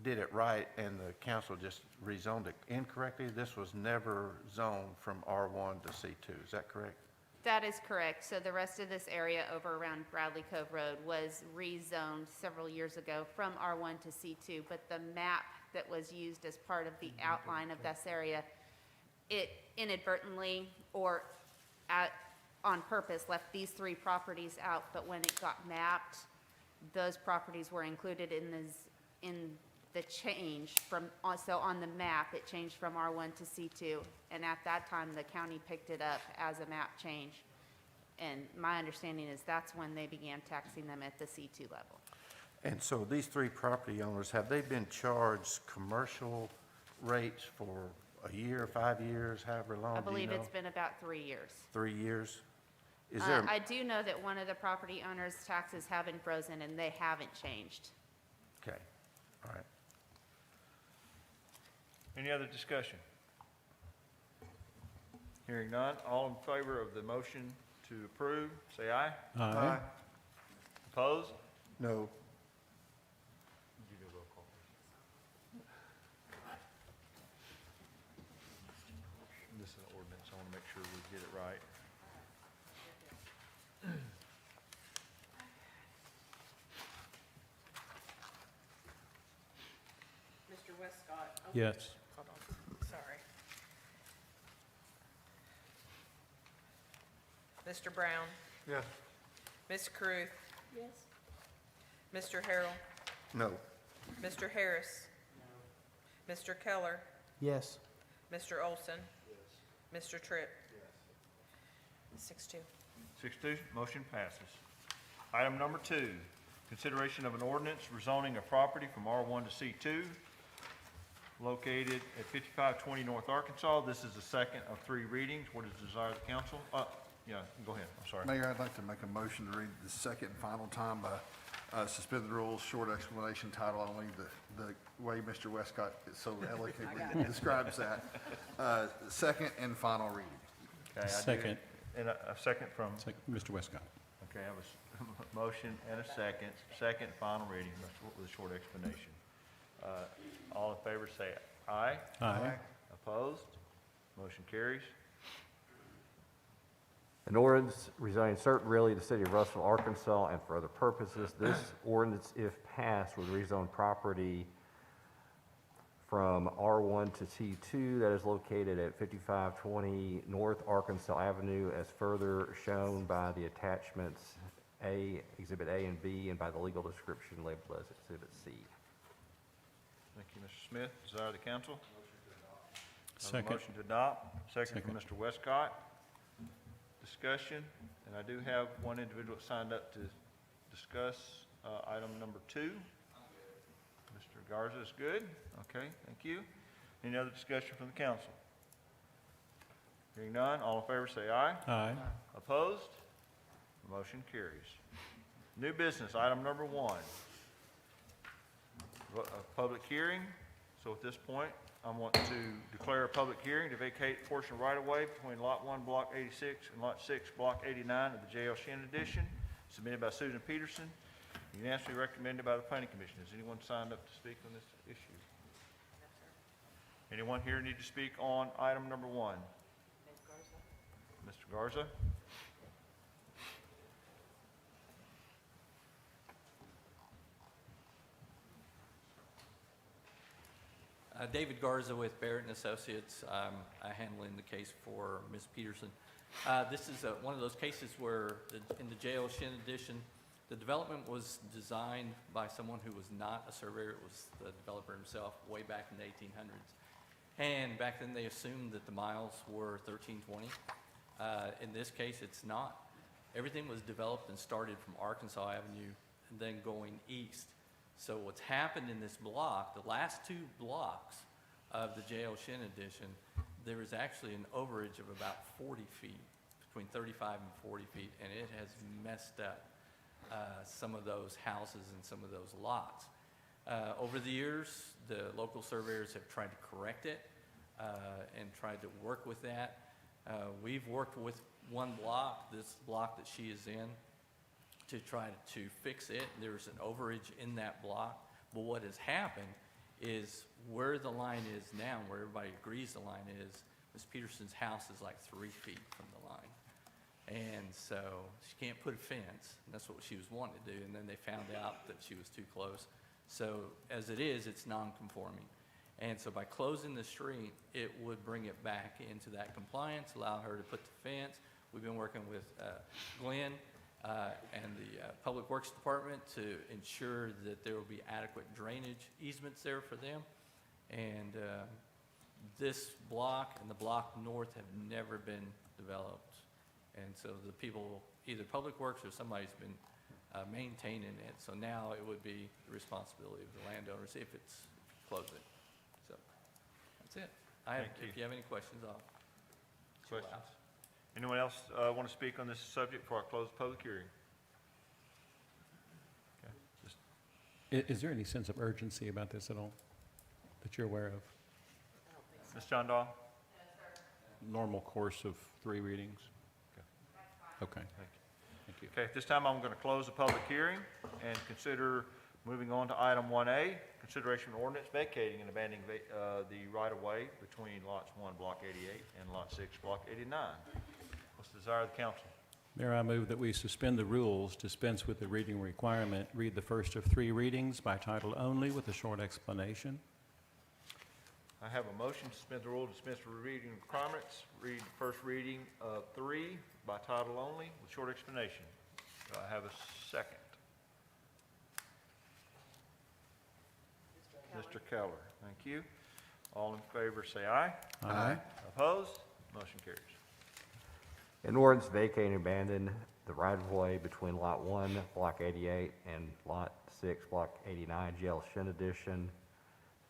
did it right and the council just rezoned it incorrectly? This was never zoned from R1 to C2, is that correct? That is correct. So the rest of this area over around Bradley Cove Road was rezoned several years ago from R1 to C2, but the map that was used as part of the outline of this area, it inadvertently or on purpose left these 3 properties out, but when it got mapped, those properties were included in the change from, also on the map, it changed from R1 to C2. And at that time, the county picked it up as a map change. And my understanding is that's when they began taxing them at the C2 level. And so these three property owners, have they been charged commercial rates for a year, 5 years, however long, I do you believe know? it's been about 3 years. 3 years? Is there, I do know that one of the property owners' taxes have been frozen and they haven't changed. okay, all right. Any other discussion? Hearing none, all in favor of the motion to approve, say aye. Aye. Opposed? No. This is an ordinance, I want to make sure we get it right. Mr. Westcott? Oh, Yes. hold on, sorry. Mr. Brown? Yes. Ms. Caruth? Yes. Mr. Harrell? No. Mr. Harris? Mr. Keller? Yes. Mr. Olson? Mr. Tripp? 6-2. 6-2, motion passes. Item number 2, consideration of an ordinance rezoning a property from R1 to C2 located at 5520 North Arkansas. This is the second of 3 readings. What is the desire of the council? Yeah, go ahead, I'm sorry. Mayor, I'd like to make a motion to read the second and final time by suspend the rules, short explanation, title only, the way Mr. Westcott so eloquently describes that. Second and final reading. Okay, I do- Second. And a second from, Mr. Westcott. okay, I have a motion and a second final reading with a short explanation. All in favor say aye. Aye. Opposed? Motion carries. An ordinance rezoning certain really the city of Russellville, Arkansas, and for other purposes. This ordinance, if passed, would rezone property from R1 to C2 that is located at 5520 North Arkansas Avenue as further shown by the attachments Exhibit A and B, and by the legal description labeled as Exhibit C. Thank you, Mr. Smith. Desire of the council? Second. Motion to adopt, second from Mr. Westcott. Discussion, and I do have one individual that signed up to discuss item number 2. Mr. Garza is good. Okay, thank you. Any other discussion from the council? Hearing none, all in favor say aye. Aye. Opposed? Motion carries. New business, item number 1. A public hearing. So at this point, I want to declare a public hearing to vacate a portion right-of-way between Lot 1, Block 86, and Lot 6, Block 89 of the J.L. Shannon Edition, submitted by Susan Peterson, unanimously recommended by the Planning Commission. Has anyone signed up to speak on this issue? Anyone here need to speak on item number 1? Mr. Garza? David Garza with Barrett and Associates. I'm handling the case for Ms. Peterson. This is one of those cases where in the J.L. Shin edition, the development was designed by someone who was not a surveyor. It was the developer himself way back in the 1800s. And back then they assumed that the miles were 1320. In this case, it's not. Everything was developed and started from Arkansas Avenue and then going east. So what's happened in this block, the last 2 blocks of the J.L. Shin edition, there is actually an overage of about 40 feet, between 35 and 40 feet, and it has messed up some of those houses and some of those lots. Over the years, the local surveyors have tried to correct it and tried to work with that. We've worked with one block, this block that she is in, to try to fix it. There's an overage in that block. But what has happened is where the line is now, where everybody agrees the line is, Ms. Peterson's house is like 3 feet from the line. And so she can't put a fence, and that's what she was wanting to do. And then they found out that she was too close. So as it is, it's non-conforming. And so by closing the street, it would bring it back into that compliance, allow her to put the fence. We've been working with Glenn and the Public Works Department to ensure that there will be adequate drainage easements there for them. And this block and the block north have never been developed. And so the people, either Public Works or somebody's been maintaining it. So now it would be the responsibility of the landowners if it's closing. So that's it. Thank If you. you have any questions, I'll chill Questions? out. Anyone else want to speak on this subject before I close the public hearing? Okay, just- Is there any sense of urgency about this at all that you're aware of? Ms. John Dahl? Normal course of 3 readings? Okay. Thank you. Okay, at this time, I'm going to close the public hearing and consider moving on to item 1A, consideration of ordinance vacating and abandoning the right-of-way between lots 1, block 88, and lot 6, block 89. What's the desire of the council? Mayor, I move that we suspend the rules, dispense with the reading requirement, read the first of 3 readings by title only with a short explanation. I have a motion to suspend the rule, dispense with reading requirements, read the first reading of 3 by title only with short explanation. Do I have a second? Mr. Keller, thank you. All in favor, say aye. Aye. Opposed? Motion carries. An ordinance vacating and abandon the right-of-way between Lot 1, Block 88, and Lot 6, Block 89, Jail Shin Edition,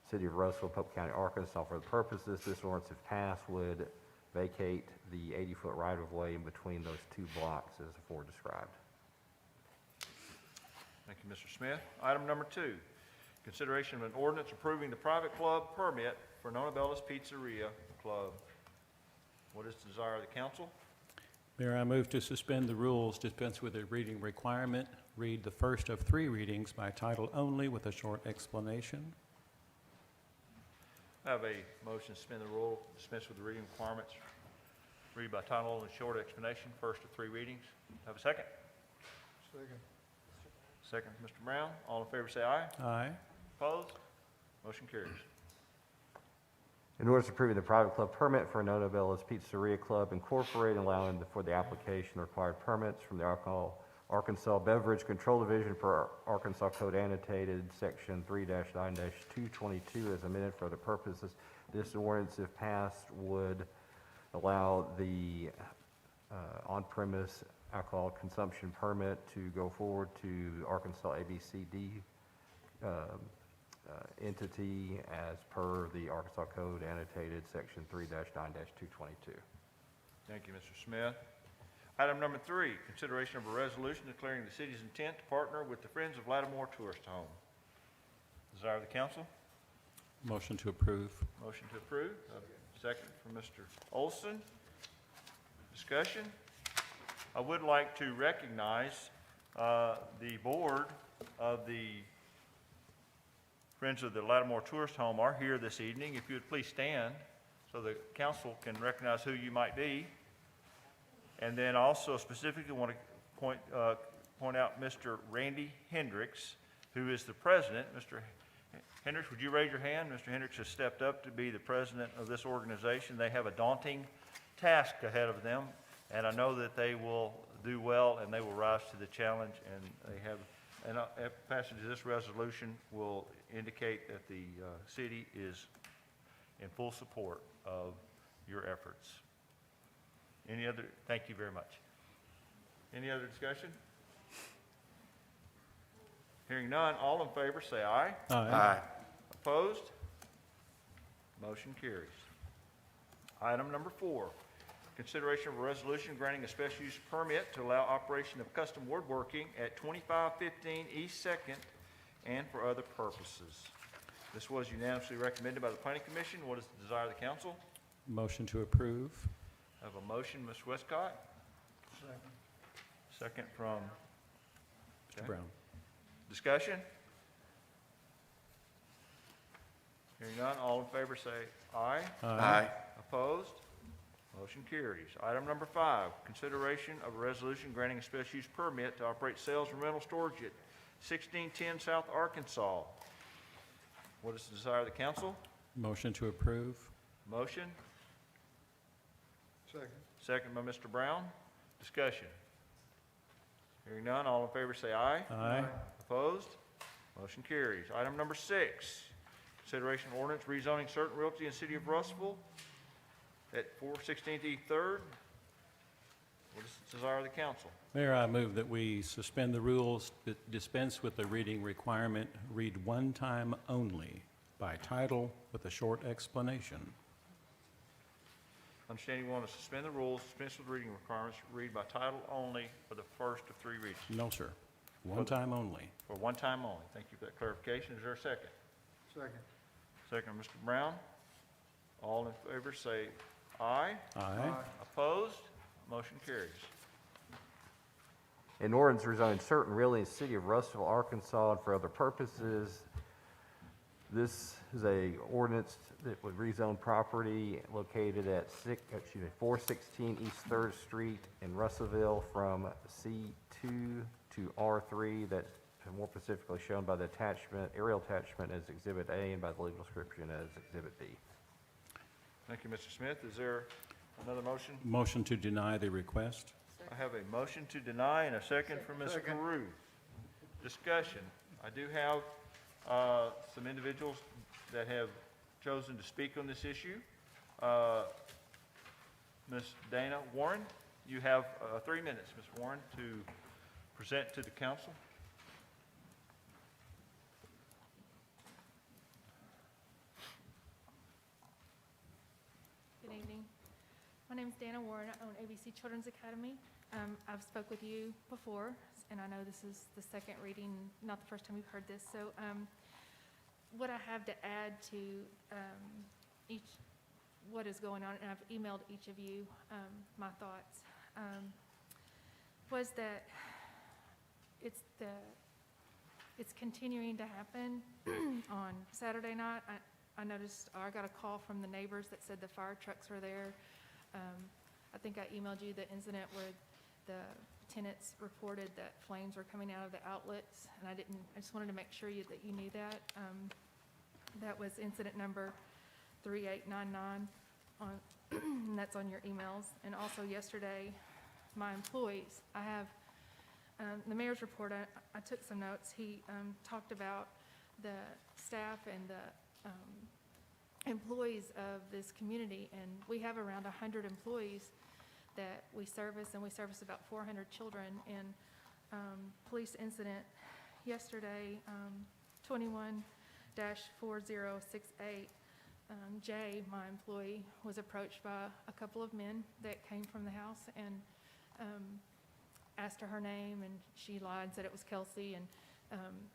City of Russellville, Polk County, Arkansas. For the purposes this ordinance, if passed, would vacate the 80-foot right-of-way in between those 2 blocks as before described. Thank you, Mr. Smith. Item number 2, consideration of an ordinance approving the private club permit for Nona Bella's Pizzeria Club. What is the desire of the council? Mayor, I move to suspend the rules, dispense with the reading requirement, read the first of 3 readings by title only with a short explanation. I have a motion to suspend the rule, dispense with the reading requirements, read by title only, short explanation, first of 3 readings. Have a second? Second, Mr. Brown. All in favor, say aye. Aye. Opposed? Motion carries. In order to approve the private club permit for Nona Bella's Pizzeria Club Incorporated, allowing for the application of required permits from the Arkansas Beverage Control Division per Arkansas Code annotated section 3-9-222 as amended for the purposes. This ordinance, if passed, would allow the on-premise alcohol consumption permit to go forward to Arkansas ABCD entity as per the Arkansas Code annotated section 3-9-222. Thank you, Mr. Smith. Item number 3, consideration of a resolution declaring the city's intent to partner with the Friends of Lattimore Tourist Home. Desire of the council? Motion to approve. Motion to approve. Second from Mr. Olson. Discussion? I would like to recognize the board of the Friends of the Lattimore Tourist Home are here this evening. If you would please stand so the council can recognize who you might be. And then also specifically want to point out Mr. Randy Hendricks, who is the president. Mr. Hendricks, would you raise your hand? Mr. Hendricks has stepped up to be the president of this organization. They have a daunting task ahead of them, and I know that they will do well and they will rise to the challenge. And they have, and passage of this resolution will indicate that the city is in full support of your efforts. Any other, thank you very much. Any other discussion? Hearing none, all in favor say aye. Aye. Opposed? Motion carries. Item number 4, consideration of a resolution granting a special use permit to allow operation of custom woodworking at 2515 East 2nd and for other purposes. This was unanimously recommended by the Planning Commission. What is the desire of the council? Motion to approve. I have a motion, Ms. Westcott. Second from Mr. Brown. discussion. Hearing none, all in favor say aye. Aye. Opposed? Motion carries. Item number 5, consideration of a resolution granting a special use permit to operate sales and rental storage at 1610 South Arkansas. What is the desire of the council? Motion to approve. Motion? Second. Second by Mr. Brown. Discussion. Hearing none, all in favor say aye. Aye. Opposed? Motion carries. Item number 6, consideration of ordinance rezoning certain realty in the city of Russellville at 416th East 3rd. What is the desire of the council? Mayor, I move that we suspend the rules, dispense with the reading requirement, read one time only by title with a short explanation. Understanding you want to suspend the rules, dispense with reading requirements, read by title only for the first of 3 readings. No, sir. One time only. For one time only. Thank you for that clarification. Is there a second? Second. Second, Mr. Brown. All in favor say aye. Aye. Opposed? Motion carries. An ordinance rezoning certain realty in the city of Russellville, Arkansas, and for other purposes. This is a ordinance that would rezone property located at 416 East 3rd Street in Russellville from C2 to R3, that more specifically shown by the attachment, aerial attachment as Exhibit A and by the legal description as Exhibit B. Thank you, Mr. Smith. Is there another motion? Motion to deny the request. I have a motion to deny and a second from Ms. Second. Carew. Discussion. I do have some individuals that have chosen to speak on this issue. Ms. Dana Warren, you have 3 minutes, Ms. Warren, to present to the council. Good evening. My name is Dana Warren. I own ABC Children's Academy. I've spoke with you before, and I know this is the second reading, not the first time you've heard this. So what I have to add to what is going on, and I've emailed each of you my thoughts, was that it's continuing to happen. On Saturday night, I noticed, or I got a call from the neighbors that said the fire trucks were there. I think I emailed you the incident where the tenants reported that flames were coming out of the outlets, and I just wanted to make sure that you knew that. That was incident number 3899, and that's on your emails. And also yesterday, my employees, I have the mayor's report, I took some notes. He talked about the staff and the employees of this community, and we have around 100 employees that we service, and we service about 400 children. And police incident yesterday, 21-4068, Jay, my employee, was approached by a couple of men that came from the house and asked her name, and she lied, said it was Kelsey, and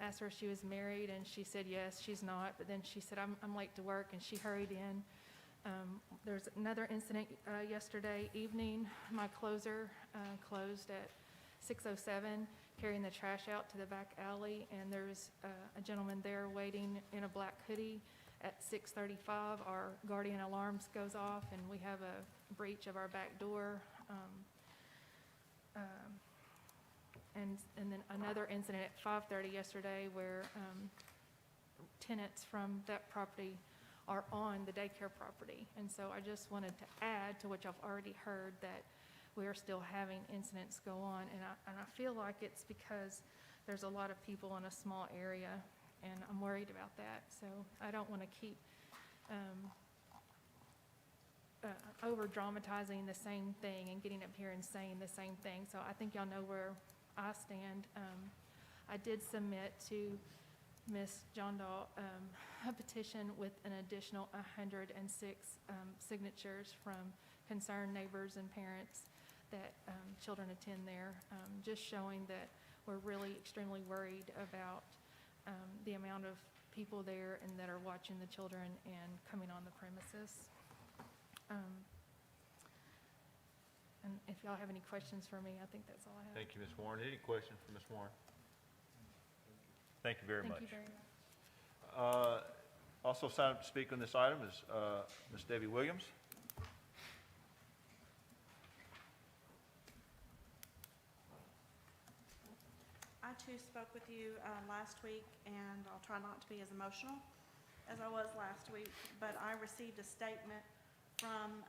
asked her if she was married, and she said yes, she's not. But then she said, I'm late to work, and she hurried in. There's another incident yesterday evening. My closer closed at 6:07, carrying the trash out to the back alley, and there's a gentleman there waiting in a black hoodie. At 6:35, our guardian alarms goes off, and we have a breach of our back door. And then another incident at 5:30 yesterday where tenants from that property are on the daycare property. And so I just wanted to add to what I've already heard, that we are still having incidents go on. And I feel like it's because there's a lot of people in a small area, and I'm worried about that. So I don't want to keep over-dramatizing the same thing and getting up here and saying the same thing. So I think y'all know where I stand. I did submit to Ms. John Dahl a petition with an additional 106 signatures from concerned neighbors and parents that children attend there, just showing that we're really extremely worried about the amount of people there and that are watching the children and coming on the premises. And if y'all have any questions for me, I think that's all I have. Thank you, Ms. Warren. Any questions for Ms. Warren? Thank you very much. Thank you very much. Also signed up to speak on this item is Ms. Debbie Williams. I too spoke with you last week, and I'll try not to be as emotional as I was last week, but I received a statement from,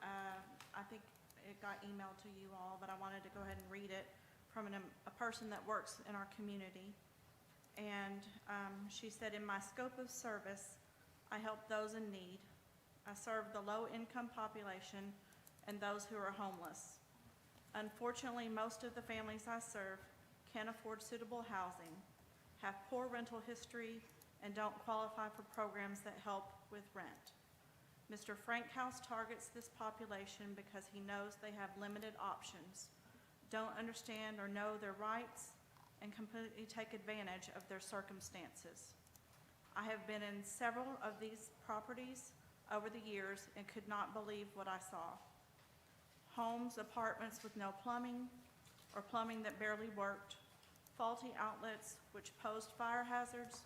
I think it got emailed to you all, but I wanted to go ahead and read it, from a person that works in our community. And she said, in my scope of service, I help those in need. I serve the low-income population and those who are homeless. Unfortunately, most of the families I serve can't afford suitable housing, have poor rental history, and don't qualify for programs that help with rent. Mr. Frankhouse targets this population because he knows they have limited options, don't understand or know their rights, and completely take advantage of their circumstances. I have been in several of these properties over the years and could not believe what I saw. Homes, apartments with no plumbing or plumbing that barely worked, faulty outlets which posed fire hazards,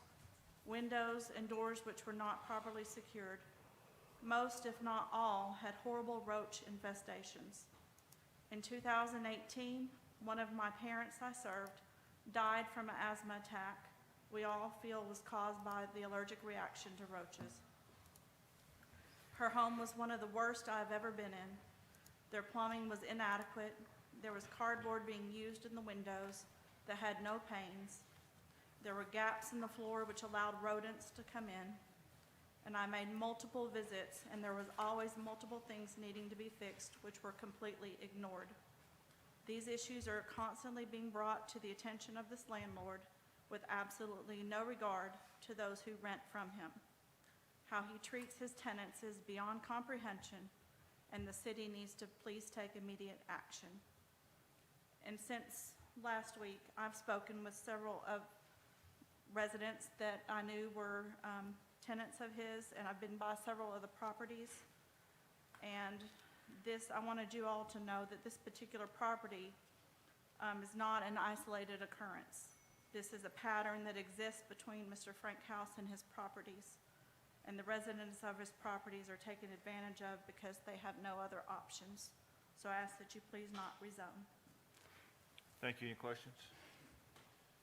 windows and doors which were not properly secured. Most, if not all, had horrible roach infestations. In 2018, one of my parents I served died from an asthma attack we all feel was caused by the allergic reaction to roaches. Her home was one of the worst I've ever been in. Their plumbing was inadequate. There was cardboard being used in the windows that had no panes. There were gaps in the floor which allowed rodents to come in. And I made multiple visits, and there was always multiple things needing to be fixed which were completely ignored. These issues are constantly being brought to the attention of this landlord with absolutely no regard to those who rent from him. How he treats his tenants is beyond comprehension, and the city needs to please take immediate action. And since last week, I've spoken with several of residents that I knew were tenants of his, and I've been by several of the properties. And this, I wanted you all to know that this particular property is not an isolated occurrence. This is a pattern that exists between Mr. Frankhouse and his properties. And the residents of his properties are taken advantage of because they have no other options. So I ask that you please not rezone. Thank you. Any questions?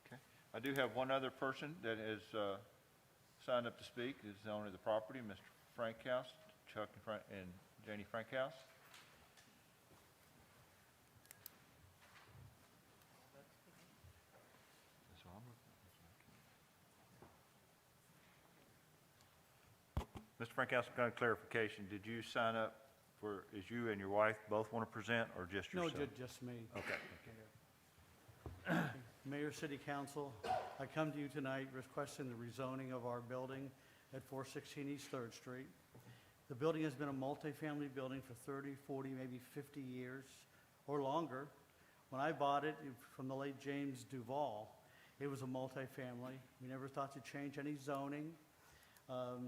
Okay. I do have one other person that has signed up to speak, is the owner of the property, Mr. Frankhouse, Chuck and Janie Frankhouse. Mr. Frankhouse, got a clarification. Did you sign up for, is you and your wife both want to present, or just No, yourself? just me. Okay. Mayor, City Council, I come to you tonight requesting the rezoning of our building at 416 East 3rd Street. The building has been a multifamily building for 30, 40, maybe 50 years or longer. When I bought it from the late James Duval, it was a multifamily. We never thought to change any zoning.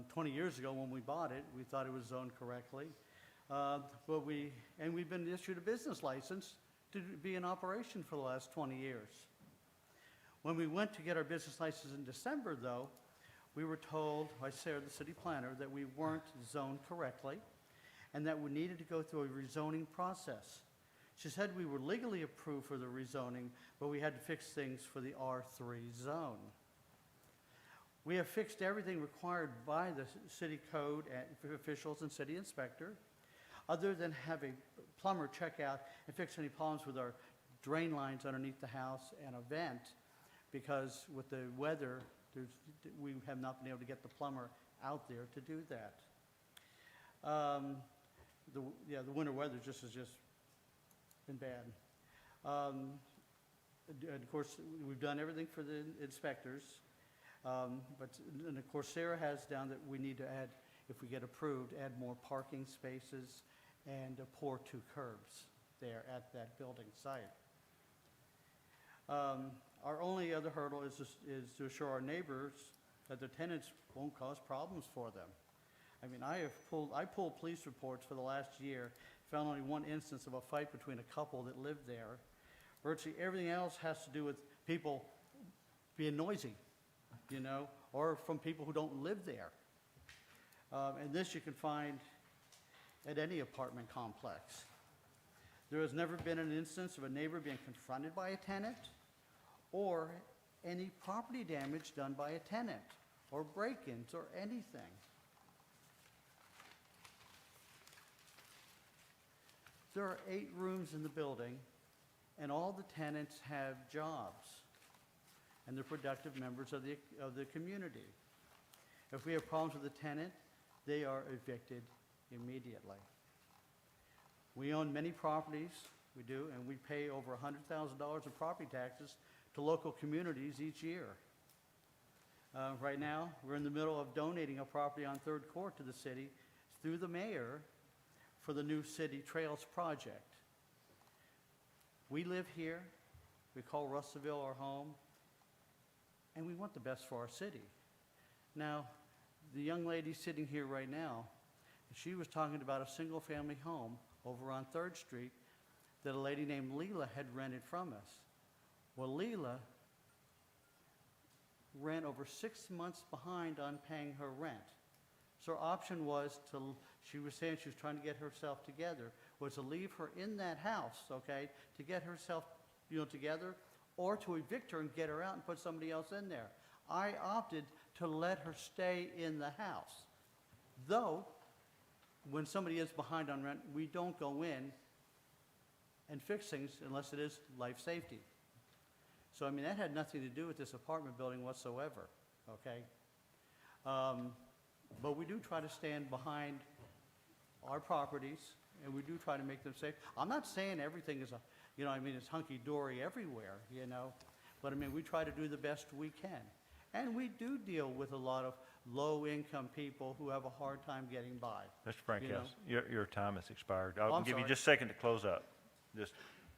20 years ago when we bought it, we thought it was zoned correctly. We've been issued a business license to be in operation for the last 20 years. When we went to get our business license in December, though, we were told by Sarah, the city planner, that we weren't zoned correctly and that we needed to go through a rezoning process. She said we were legally approved for the rezoning, but we had to fix things for the R3 zone. We have fixed everything required by the city code and officials and city inspector, other than have a plumber check out and fix any problems with our drain lines underneath the house and a vent, because with the weather, we have not been able to get the plumber out there to do that. The winter weather has just been bad. And of course, we've done everything for the inspectors. And of course, Sarah has down that we need to add, if we get approved, add more parking spaces and pour 2 curbs there at that building site. Our only other hurdle is to assure our neighbors that the tenants won't cause problems for them. I mean, I pulled police reports for the last year, found only one instance of a fight between a couple that lived there. Virtually everything else has to do with people being noisy, or from people who don't live there. And this you can find at any apartment complex. There has never been an instance of a neighbor being confronted by a tenant or any property damage done by a tenant or break-ins or anything. There are 8 rooms in the building, and all the tenants have jobs, and they're productive members of the community. If we have problems with the tenant, they are evicted immediately. We own many properties, we do, and we pay over $100,000 in property taxes to local communities each year. Right now, we're in the middle of donating a property on Third Court to the city through the mayor for the new City Trails project. We live here, we call Russellville our home, and we want the best for our city. Now, the young lady sitting here right now, she was talking about a single-family home over on 3rd Street that a lady named Leela had rented from us. Well, Leela ran over 6 months behind on paying her rent. So her option was to, she was saying she was trying to get herself together, was to leave her in that house, okay, to get herself, together, or to evict her and get her out and put somebody else in there. I opted to let her stay in the house. Though, when somebody is behind on rent, we don't go in and fix things unless it is life safety. So, I mean, that had nothing to do with this apartment building whatsoever, okay? But we do try to stand behind our properties, and we do try to make them safe. I'm not saying everything is it's hunky-dory everywhere, but I mean, we try to do the best we can. And we do deal with a lot of low-income people who have a hard time getting by. Mr. Frankhouse, your time has expired. Oh, I'll I'm give you sorry. just a second to close up. Just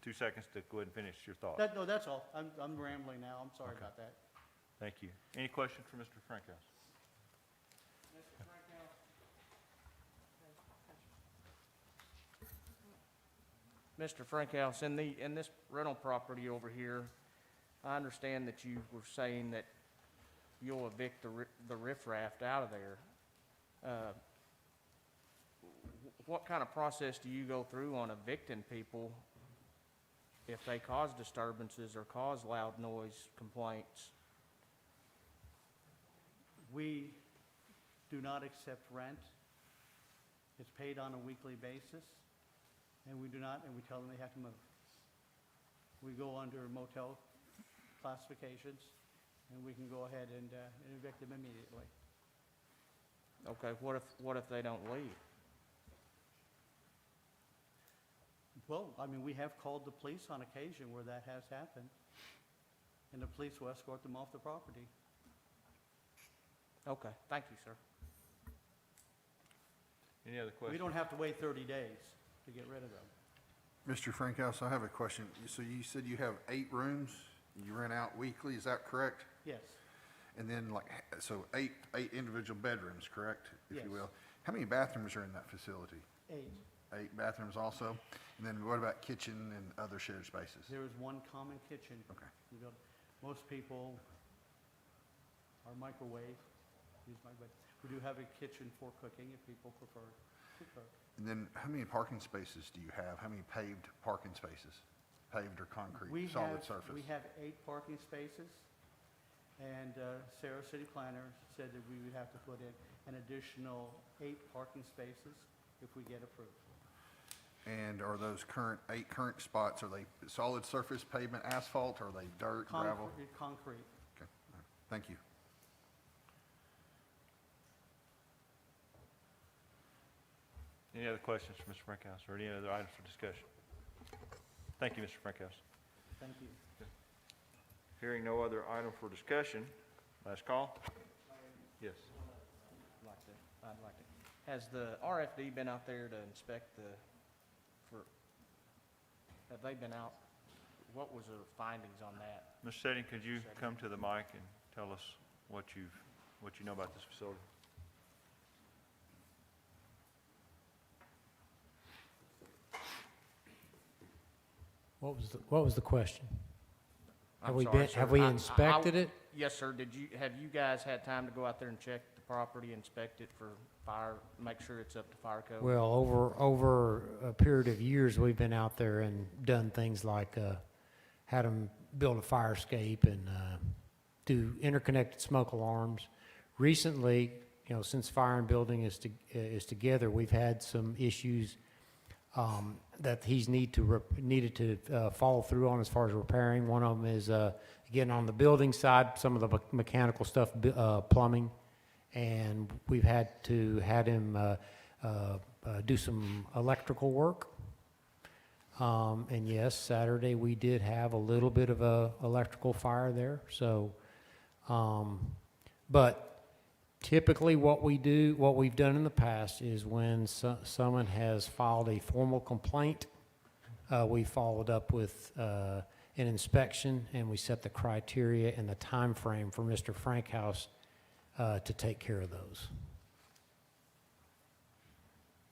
2 seconds to go ahead and finish your thought. No, that's all. I'm rambling now. I'm sorry about that. Thank you. Any questions for Mr. Frankhouse? Mr. Frankhouse, in this rental property over here, I understand that you were saying that you'll evict the riffraff out of there. What kind of process do you go through on evicting people if they cause disturbances or cause loud noise complaints? We do not accept rent. It's paid on a weekly basis, and we tell them they have to move. We go under motel classifications, and we can go ahead and evict them immediately. Okay, what if they don't leave? Well, I mean, we have called the police on occasion where that has happened, and the police will escort them off the property. Okay, thank you, sir. Any other questions? We don't have to wait 30 days to get rid of them. Mr. Frankhouse, I have a question. So you said you have 8 rooms, you rent out weekly, is that correct? Yes. And then so eight individual bedrooms, correct? If Yes. you will. How many bathrooms are in that facility? 8. 8 bathrooms also? And then what about kitchen and other shared spaces? There is one common kitchen. Okay. Most people are microwave, use microwave. We do have a kitchen for cooking if people prefer to cook. And then how many parking spaces do you have? How many paved parking spaces? Paved or concrete, solid surface? We have 8 parking spaces, and Sarah, city planner, said that we would have to put in an additional 8 parking spaces if we get approved. And are those 8 current spots, are they solid surface pavement asphalt, or are they dirt, gravel? Concrete. Okay, all right. Thank you. Any other questions for Mr. Frankhouse, or any other items for discussion? Thank you, Mr. Frankhouse. Thank you. Hearing no other item for discussion, last call? Yes. I'd like to. Has the RFD been out there to inspect have they been out? What was the findings on that? Ms. Setting, could you come to the mic and tell us what you know about this facility? What was the question? I'm sorry, sir. Have we inspected it? Yes, sir. Have you guys had time to go out there and check the property, inspect it for fire, make sure it's up to fire code? Well, over a period of years, we've been out there and done things like had them build a fire escape and do interconnected smoke alarms. Recently, since fire and building is together, we've had some issues that he's needed to follow through on as far as repairing. One of them is, again, on the building side, some of the mechanical stuff, plumbing, and we've had him do some electrical work. And yes, Saturday we did have a little bit of a electrical fire there. So, but typically what we've done in the past is when someone has filed a formal complaint, we followed up with an inspection, and we set the criteria and the time frame for Mr. Frankhouse to take care of those.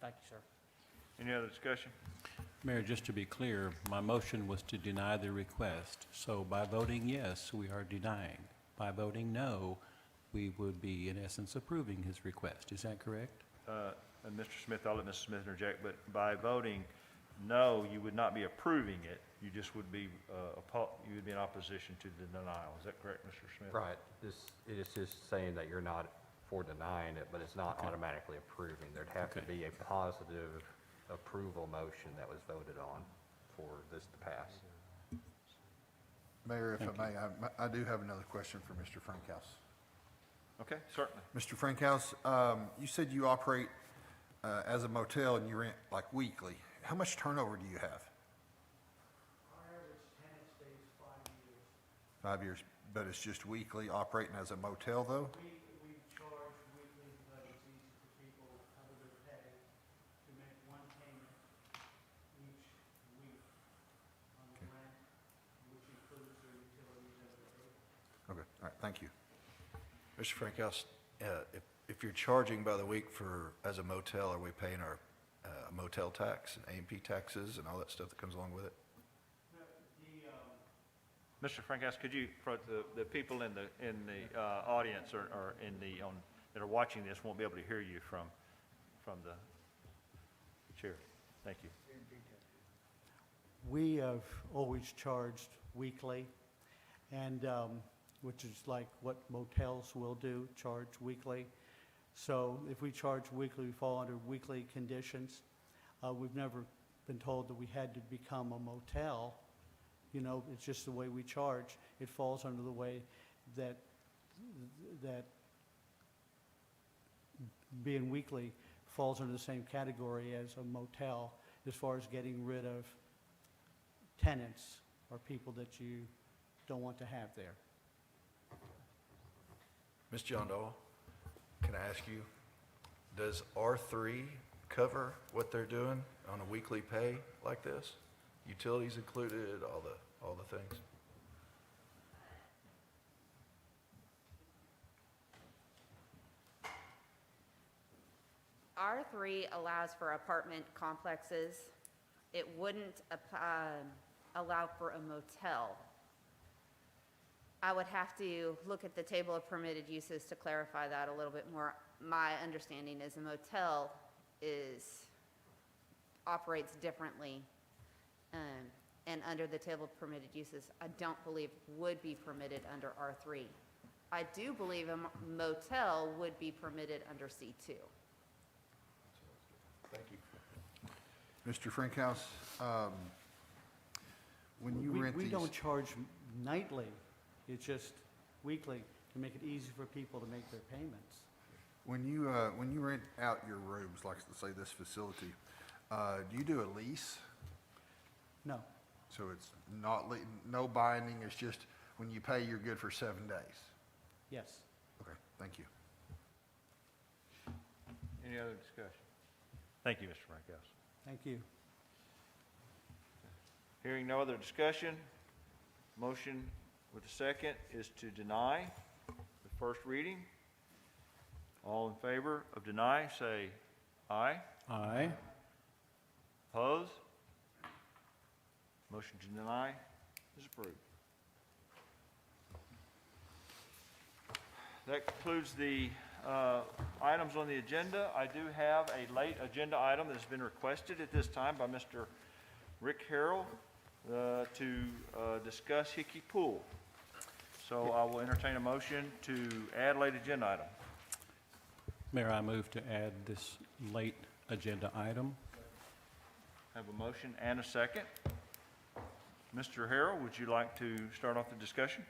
Thank you, sir. Any other discussion? Mayor, just to be clear, my motion was to deny the request. So by voting yes, we are denying. By voting no, we would be in essence approving his request. Is that correct? And Mr. Smith, I'll let Mrs. Smith interject, but by voting no, you would not be approving it. You just would be, you would be in opposition to the denial. Is that correct, Mr. Smith? Right. It is just saying that you're not for denying it, but it's not automatically approving. There'd have to be a positive approval motion that was voted on for this to pass. Mayor, if I may, I do have another question for Mr. Frankhouse. Okay, certainly. Mr. Frankhouse, you said you operate as a motel and you rent like weekly. How much turnover do you have? Our average tenant stays 5 years. 5 years, but it's just weekly operating as a motel though? We charge weekly because it's easy for people out of their pay to make one payment each week on the rent, which includes their utilities and their pay. Okay, all right, thank you. Mr. Frankhouse, if you're charging by the week as a motel, are we paying our motel tax and A&P taxes and all that stuff that comes along with it? Mr. Frankhouse, could you, for the people in the audience or that are watching this won't be able to hear you from the chair. Thank you. We have always charged weekly, and which is like what motels will do, charge weekly. So if we charge weekly, we fall under weekly conditions. We've never been told that we had to become a motel. You know, it's just the way we charge. It falls under the way that being weekly falls under the same category as a motel as far as getting rid of tenants or people that you don't want to have there. Ms. John Doyle, can I ask you, does R3 cover what they're doing on a weekly pay like this? Utilities included, all the things? R3 allows for apartment complexes. It wouldn't allow for a motel. I would have to look at the table of permitted uses to clarify that a little bit more. My understanding is a motel operates differently, and under the table of permitted uses, I don't believe would be permitted under R3. I do believe a motel would be permitted under C2. Thank you. Mr. Frankhouse, when you rent We these... don't charge nightly, it's just weekly to make it easy for people to make their payments. When you rent out your rooms, like say this facility, do you do a lease? No. So it's not, no binding, it's just when you pay, you're good for 7 days? Yes. Okay, thank you. Any other discussion? Thank you, Mr. Frankhouse. Thank you. Hearing no other discussion, motion with a second is to deny the first reading. All in favor of deny, say aye. Aye. Opposed? Motion to deny is approved. That concludes the items on the agenda. I do have a late agenda item that has been requested at this time by Mr. Rick Harrell to discuss Hickey Pool. So I will entertain a motion to add late agenda item. Mayor, I move to add this late agenda item. Have a motion and a second. Mr. Harrell, would you like to start off the discussion?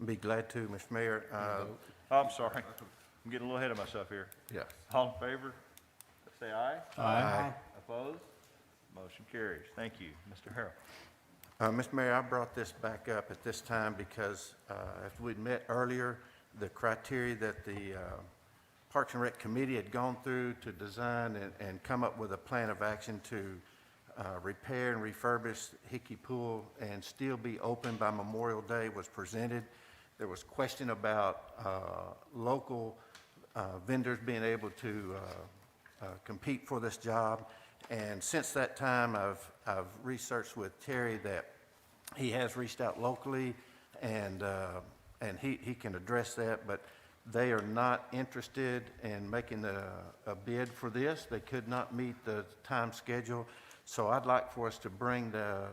Be glad to, Mr. Mayor. Oh, I'm sorry. I'm getting a little ahead of myself here. Yes. All in favor, say aye. Aye. Opposed? Motion carries. Thank you. Mr. Harrell. Mr. Mayor, I brought this back up at this time because as we'd met earlier, the criteria that the Parks and Rec Committee had gone through to design and come up with a plan of action to repair and refurbish Hickey Pool and still be open by Memorial Day was presented. There was question about local vendors being able to compete for this job. And since that time, I've researched with Terry that he has reached out locally and he can address that, but they are not interested in making a bid for this. They could not meet the time schedule. So I'd like for us to bring the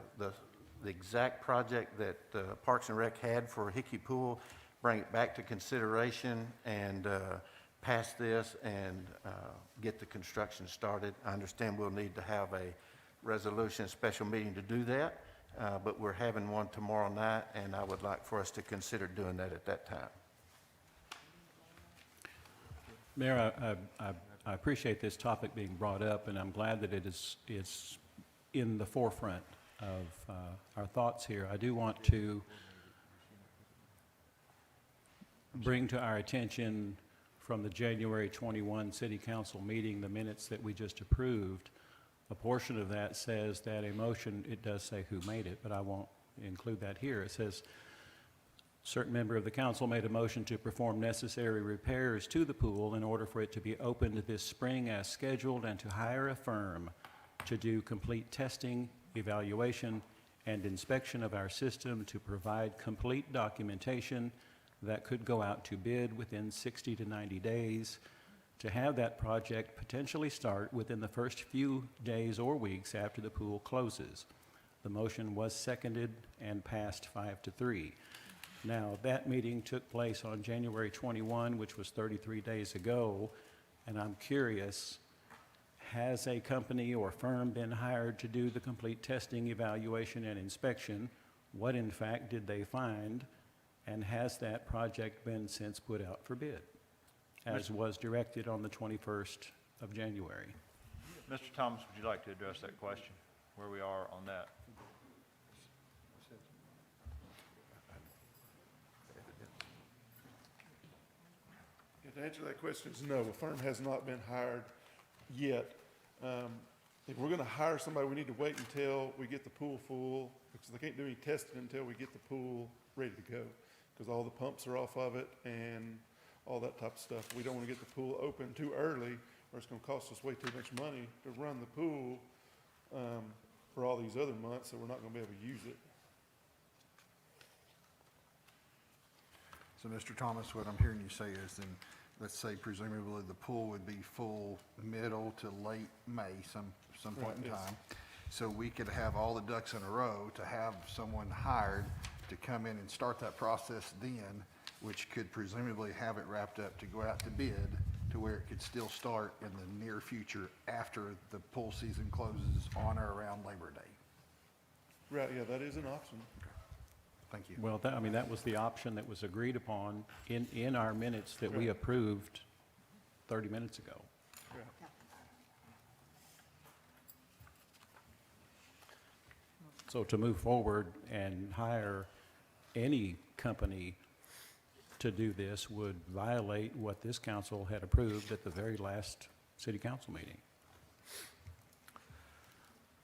exact project that Parks and Rec had for Hickey Pool, bring it back to consideration and pass this and get the construction started. I understand we'll need to have a resolution, special meeting to do that, but we're having one tomorrow night, and I would like for us to consider doing that at that time. Mayor, I appreciate this topic being brought up, and I'm glad that it is in the forefront of our thoughts here. I do want to bring to our attention from the January 21 City Council meeting, the minutes that we just approved. A portion of that says that a motion, it does say who made it, but I won't include that here. It says, certain member of the council made a motion to perform necessary repairs to the pool in order for it to be opened this spring as scheduled and to hire a firm to do complete testing, evaluation, and inspection of our system to provide complete documentation that could go out to bid within 60 to 90 days, to have that project potentially start within the first few days or weeks after the pool closes. The motion was seconded and passed 5-3. Now, that meeting took place on January 21, which was 33 days ago, and I'm curious, has a company or firm been hired to do the complete testing, evaluation, and inspection? What, in fact, did they find? And has that project been since put out for bid, as was directed on the 21st of January? Mr. Thomas, would you like to address that question, where we are on that? To answer that question is no, a firm has not been hired yet. If we're gonna hire somebody, we need to wait until we get the pool full, because they can't do any testing until we get the pool ready to go, because all the pumps are off of it and all that type of stuff. We don't wanna get the pool open too early, or it's gonna cost us way too much money to run the pool for all these other months, so we're not gonna be able to use it. So, Mr. Thomas, what I'm hearing you say is then, let's say presumably the pool would be full middle to late May, some point in Right, yes. time. So we could have all the ducks in a row to have someone hired to come in and start that process then, which could presumably have it wrapped up to go out to bid to where it could still start in the near future after the pool season closes on or around Labor Day. Right, yeah, that is an option. Thank you. Well, that, I mean, that was the option that was agreed upon in our minutes that we Right. approved 30 minutes ago. Yeah. So to move forward and hire any company to do this would violate what this council had approved at the very last city council meeting.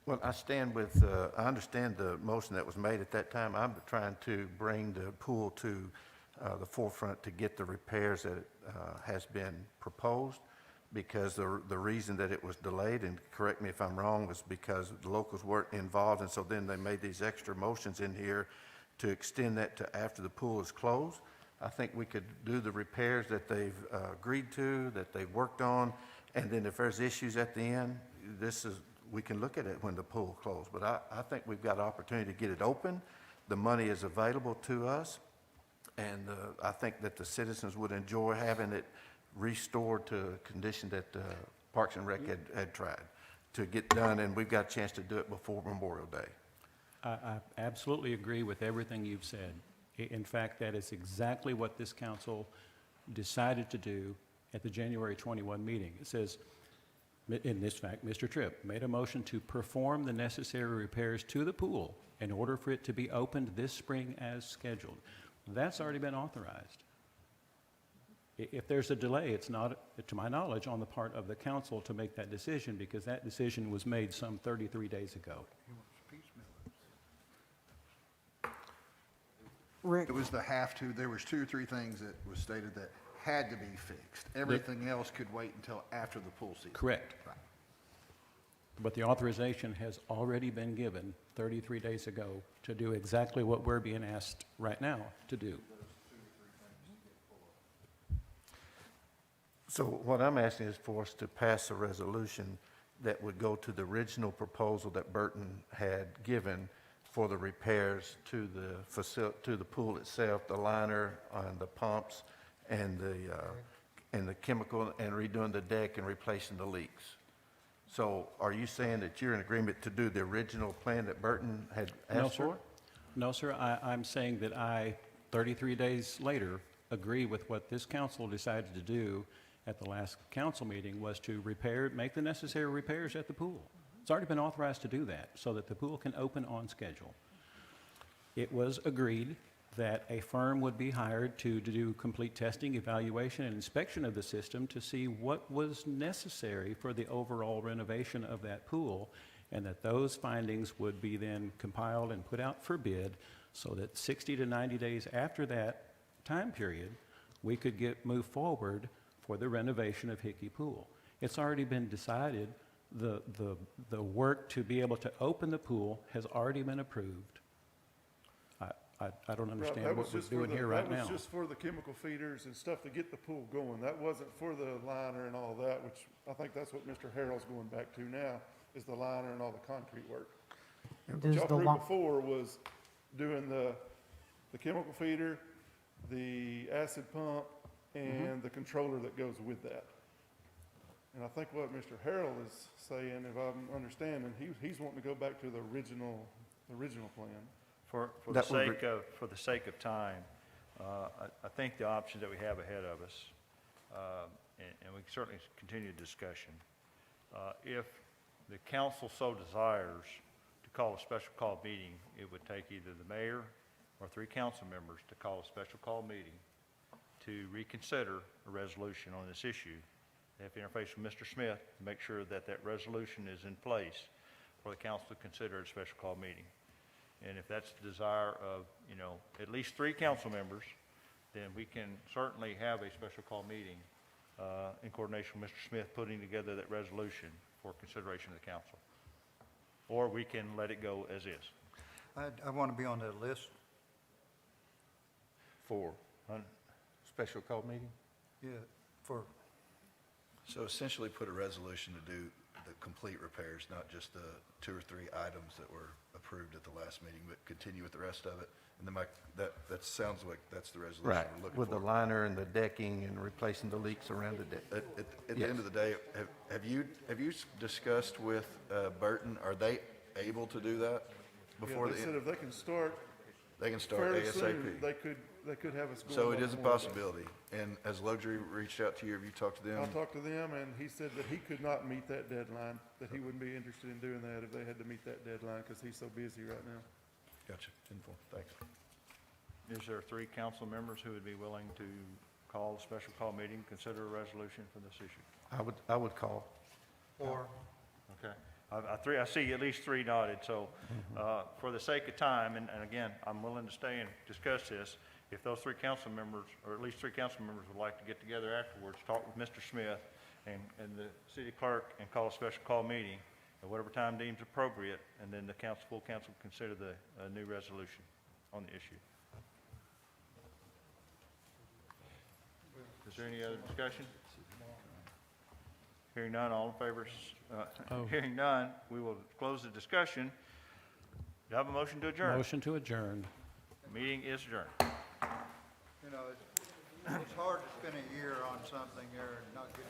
Well, I stand with, I understand the motion that was made at that time. I'm trying to bring the pool to the forefront to get the repairs that has been proposed, because the reason that it was delayed, and correct me if I'm wrong, was because the locals weren't involved, and so then they made these extra motions in here to extend that to after the pool is closed. I think we could do the repairs that they've agreed to, that they've worked on, and then if there's issues at the end, we can look at it when the pool closed. But I think we've got an opportunity to get it open. The money is available to us, and I think that the citizens would enjoy having it restored to a condition that Parks and Rec had tried. to get done, and we've got a chance to do it before Memorial Day. I absolutely agree with everything you've said. In fact, that is exactly what this council decided to do at the January 21 meeting. It says, in this fact, Mr. Tripp made a motion to perform the necessary repairs to the pool in order for it to be opened this spring as scheduled. That's already been authorized. If there's a delay, it's not, to my knowledge, on the part of the council to make that decision, because that decision was made some 33 days ago. It was the have to, there was 2 or 3 things that was stated that had to be fixed. Everything else could wait until after the pool season. Correct. Right. But the authorization has already been given 33 days ago to do exactly what we're being asked right now to do. So what I'm asking is for us to pass a resolution that would go to the original proposal that Burton had given for the repairs to the pool itself, the liner and the pumps and the chemical, and redoing the deck and replacing the leaks. So are you saying that you're in agreement to do the original plan that Burton had asked for? No, sir. I'm saying that I, 33 days later, agree with what this council decided to do at the last council meeting, was to make the necessary repairs at the pool. It's already been authorized to do that so that the pool can open on schedule. It was agreed that a firm would be hired to do complete testing, evaluation, and inspection of the system to see what was necessary for the overall renovation of that pool, and that those findings would be then compiled and put out for bid so that 60 to 90 days after that time period, we could move forward for the renovation of Hickey Pool. It's already been decided. The work to be able to open the pool has already been approved. I don't understand what we're doing here right now. That was just for the chemical feeders and stuff to get the pool going. That wasn't for the liner and all that, which I think that's what Mr. Harrell's going back to now, is the liner and all the concrete work. What y'all approved before was doing the chemical feeder, the acid pump, and the controller that goes with that. And I think what Mr. Harrell is saying, if I'm understanding, he's wanting to go back to the original plan. For the sake of time, I think the options that we have ahead of us, and we can certainly continue discussion, if the council so desires to call a special call meeting, it would take either the mayor or 3 council members to call a special call meeting to reconsider a resolution on this issue. They have to interface with Mr. Smith to make sure that that resolution is in place for the council to consider at a special call meeting. And if that's the desire of, at least 3 council members, then we can certainly have a special call meeting in coordination with Mr. Smith putting together that resolution for consideration of the council. Or we can let it go as is. I want to be on that list. For special call meeting? Yeah, So essentially put a resolution to do the complete repairs, not just the 2 or 3 items that were approved at the last meeting, but continue with the rest of it. And then that sounds like that's the resolution we're looking for. With the liner and the decking and replacing the leaks around the deck. At the end of the day, have you discussed with Burton, are they able to do that before Yeah, they said if they can start. They can start fairly ASAP. soon, they could have us going. So it on is a Memorial Day. possibility. And has Luxury reached out to you? Have you talked to them? I talked to them, and he said that he could not meet that deadline, that he wouldn't be interested in doing that if they had to meet that deadline, because he's so busy right now. Gotcha. Thanks. Is there 3 council members who would be willing to call a special call meeting, consider a resolution for this issue? I would call. Okay. I see at least 3 nodded, so for the sake of time, and again, I'm willing to stay and discuss this, if those 3 council members, or at least 3 council members would like to get together afterwards, talk with Mr. Smith and the city clerk and call a special call meeting at whatever time deems appropriate, and then the full council consider the new resolution on the issue. Is there any other discussion? Hearing none, all in favor? Hearing none, we will close the discussion. Do I have a motion to adjourn? Motion to adjourn. Meeting is adjourned. It's hard to spend a year on something there and not get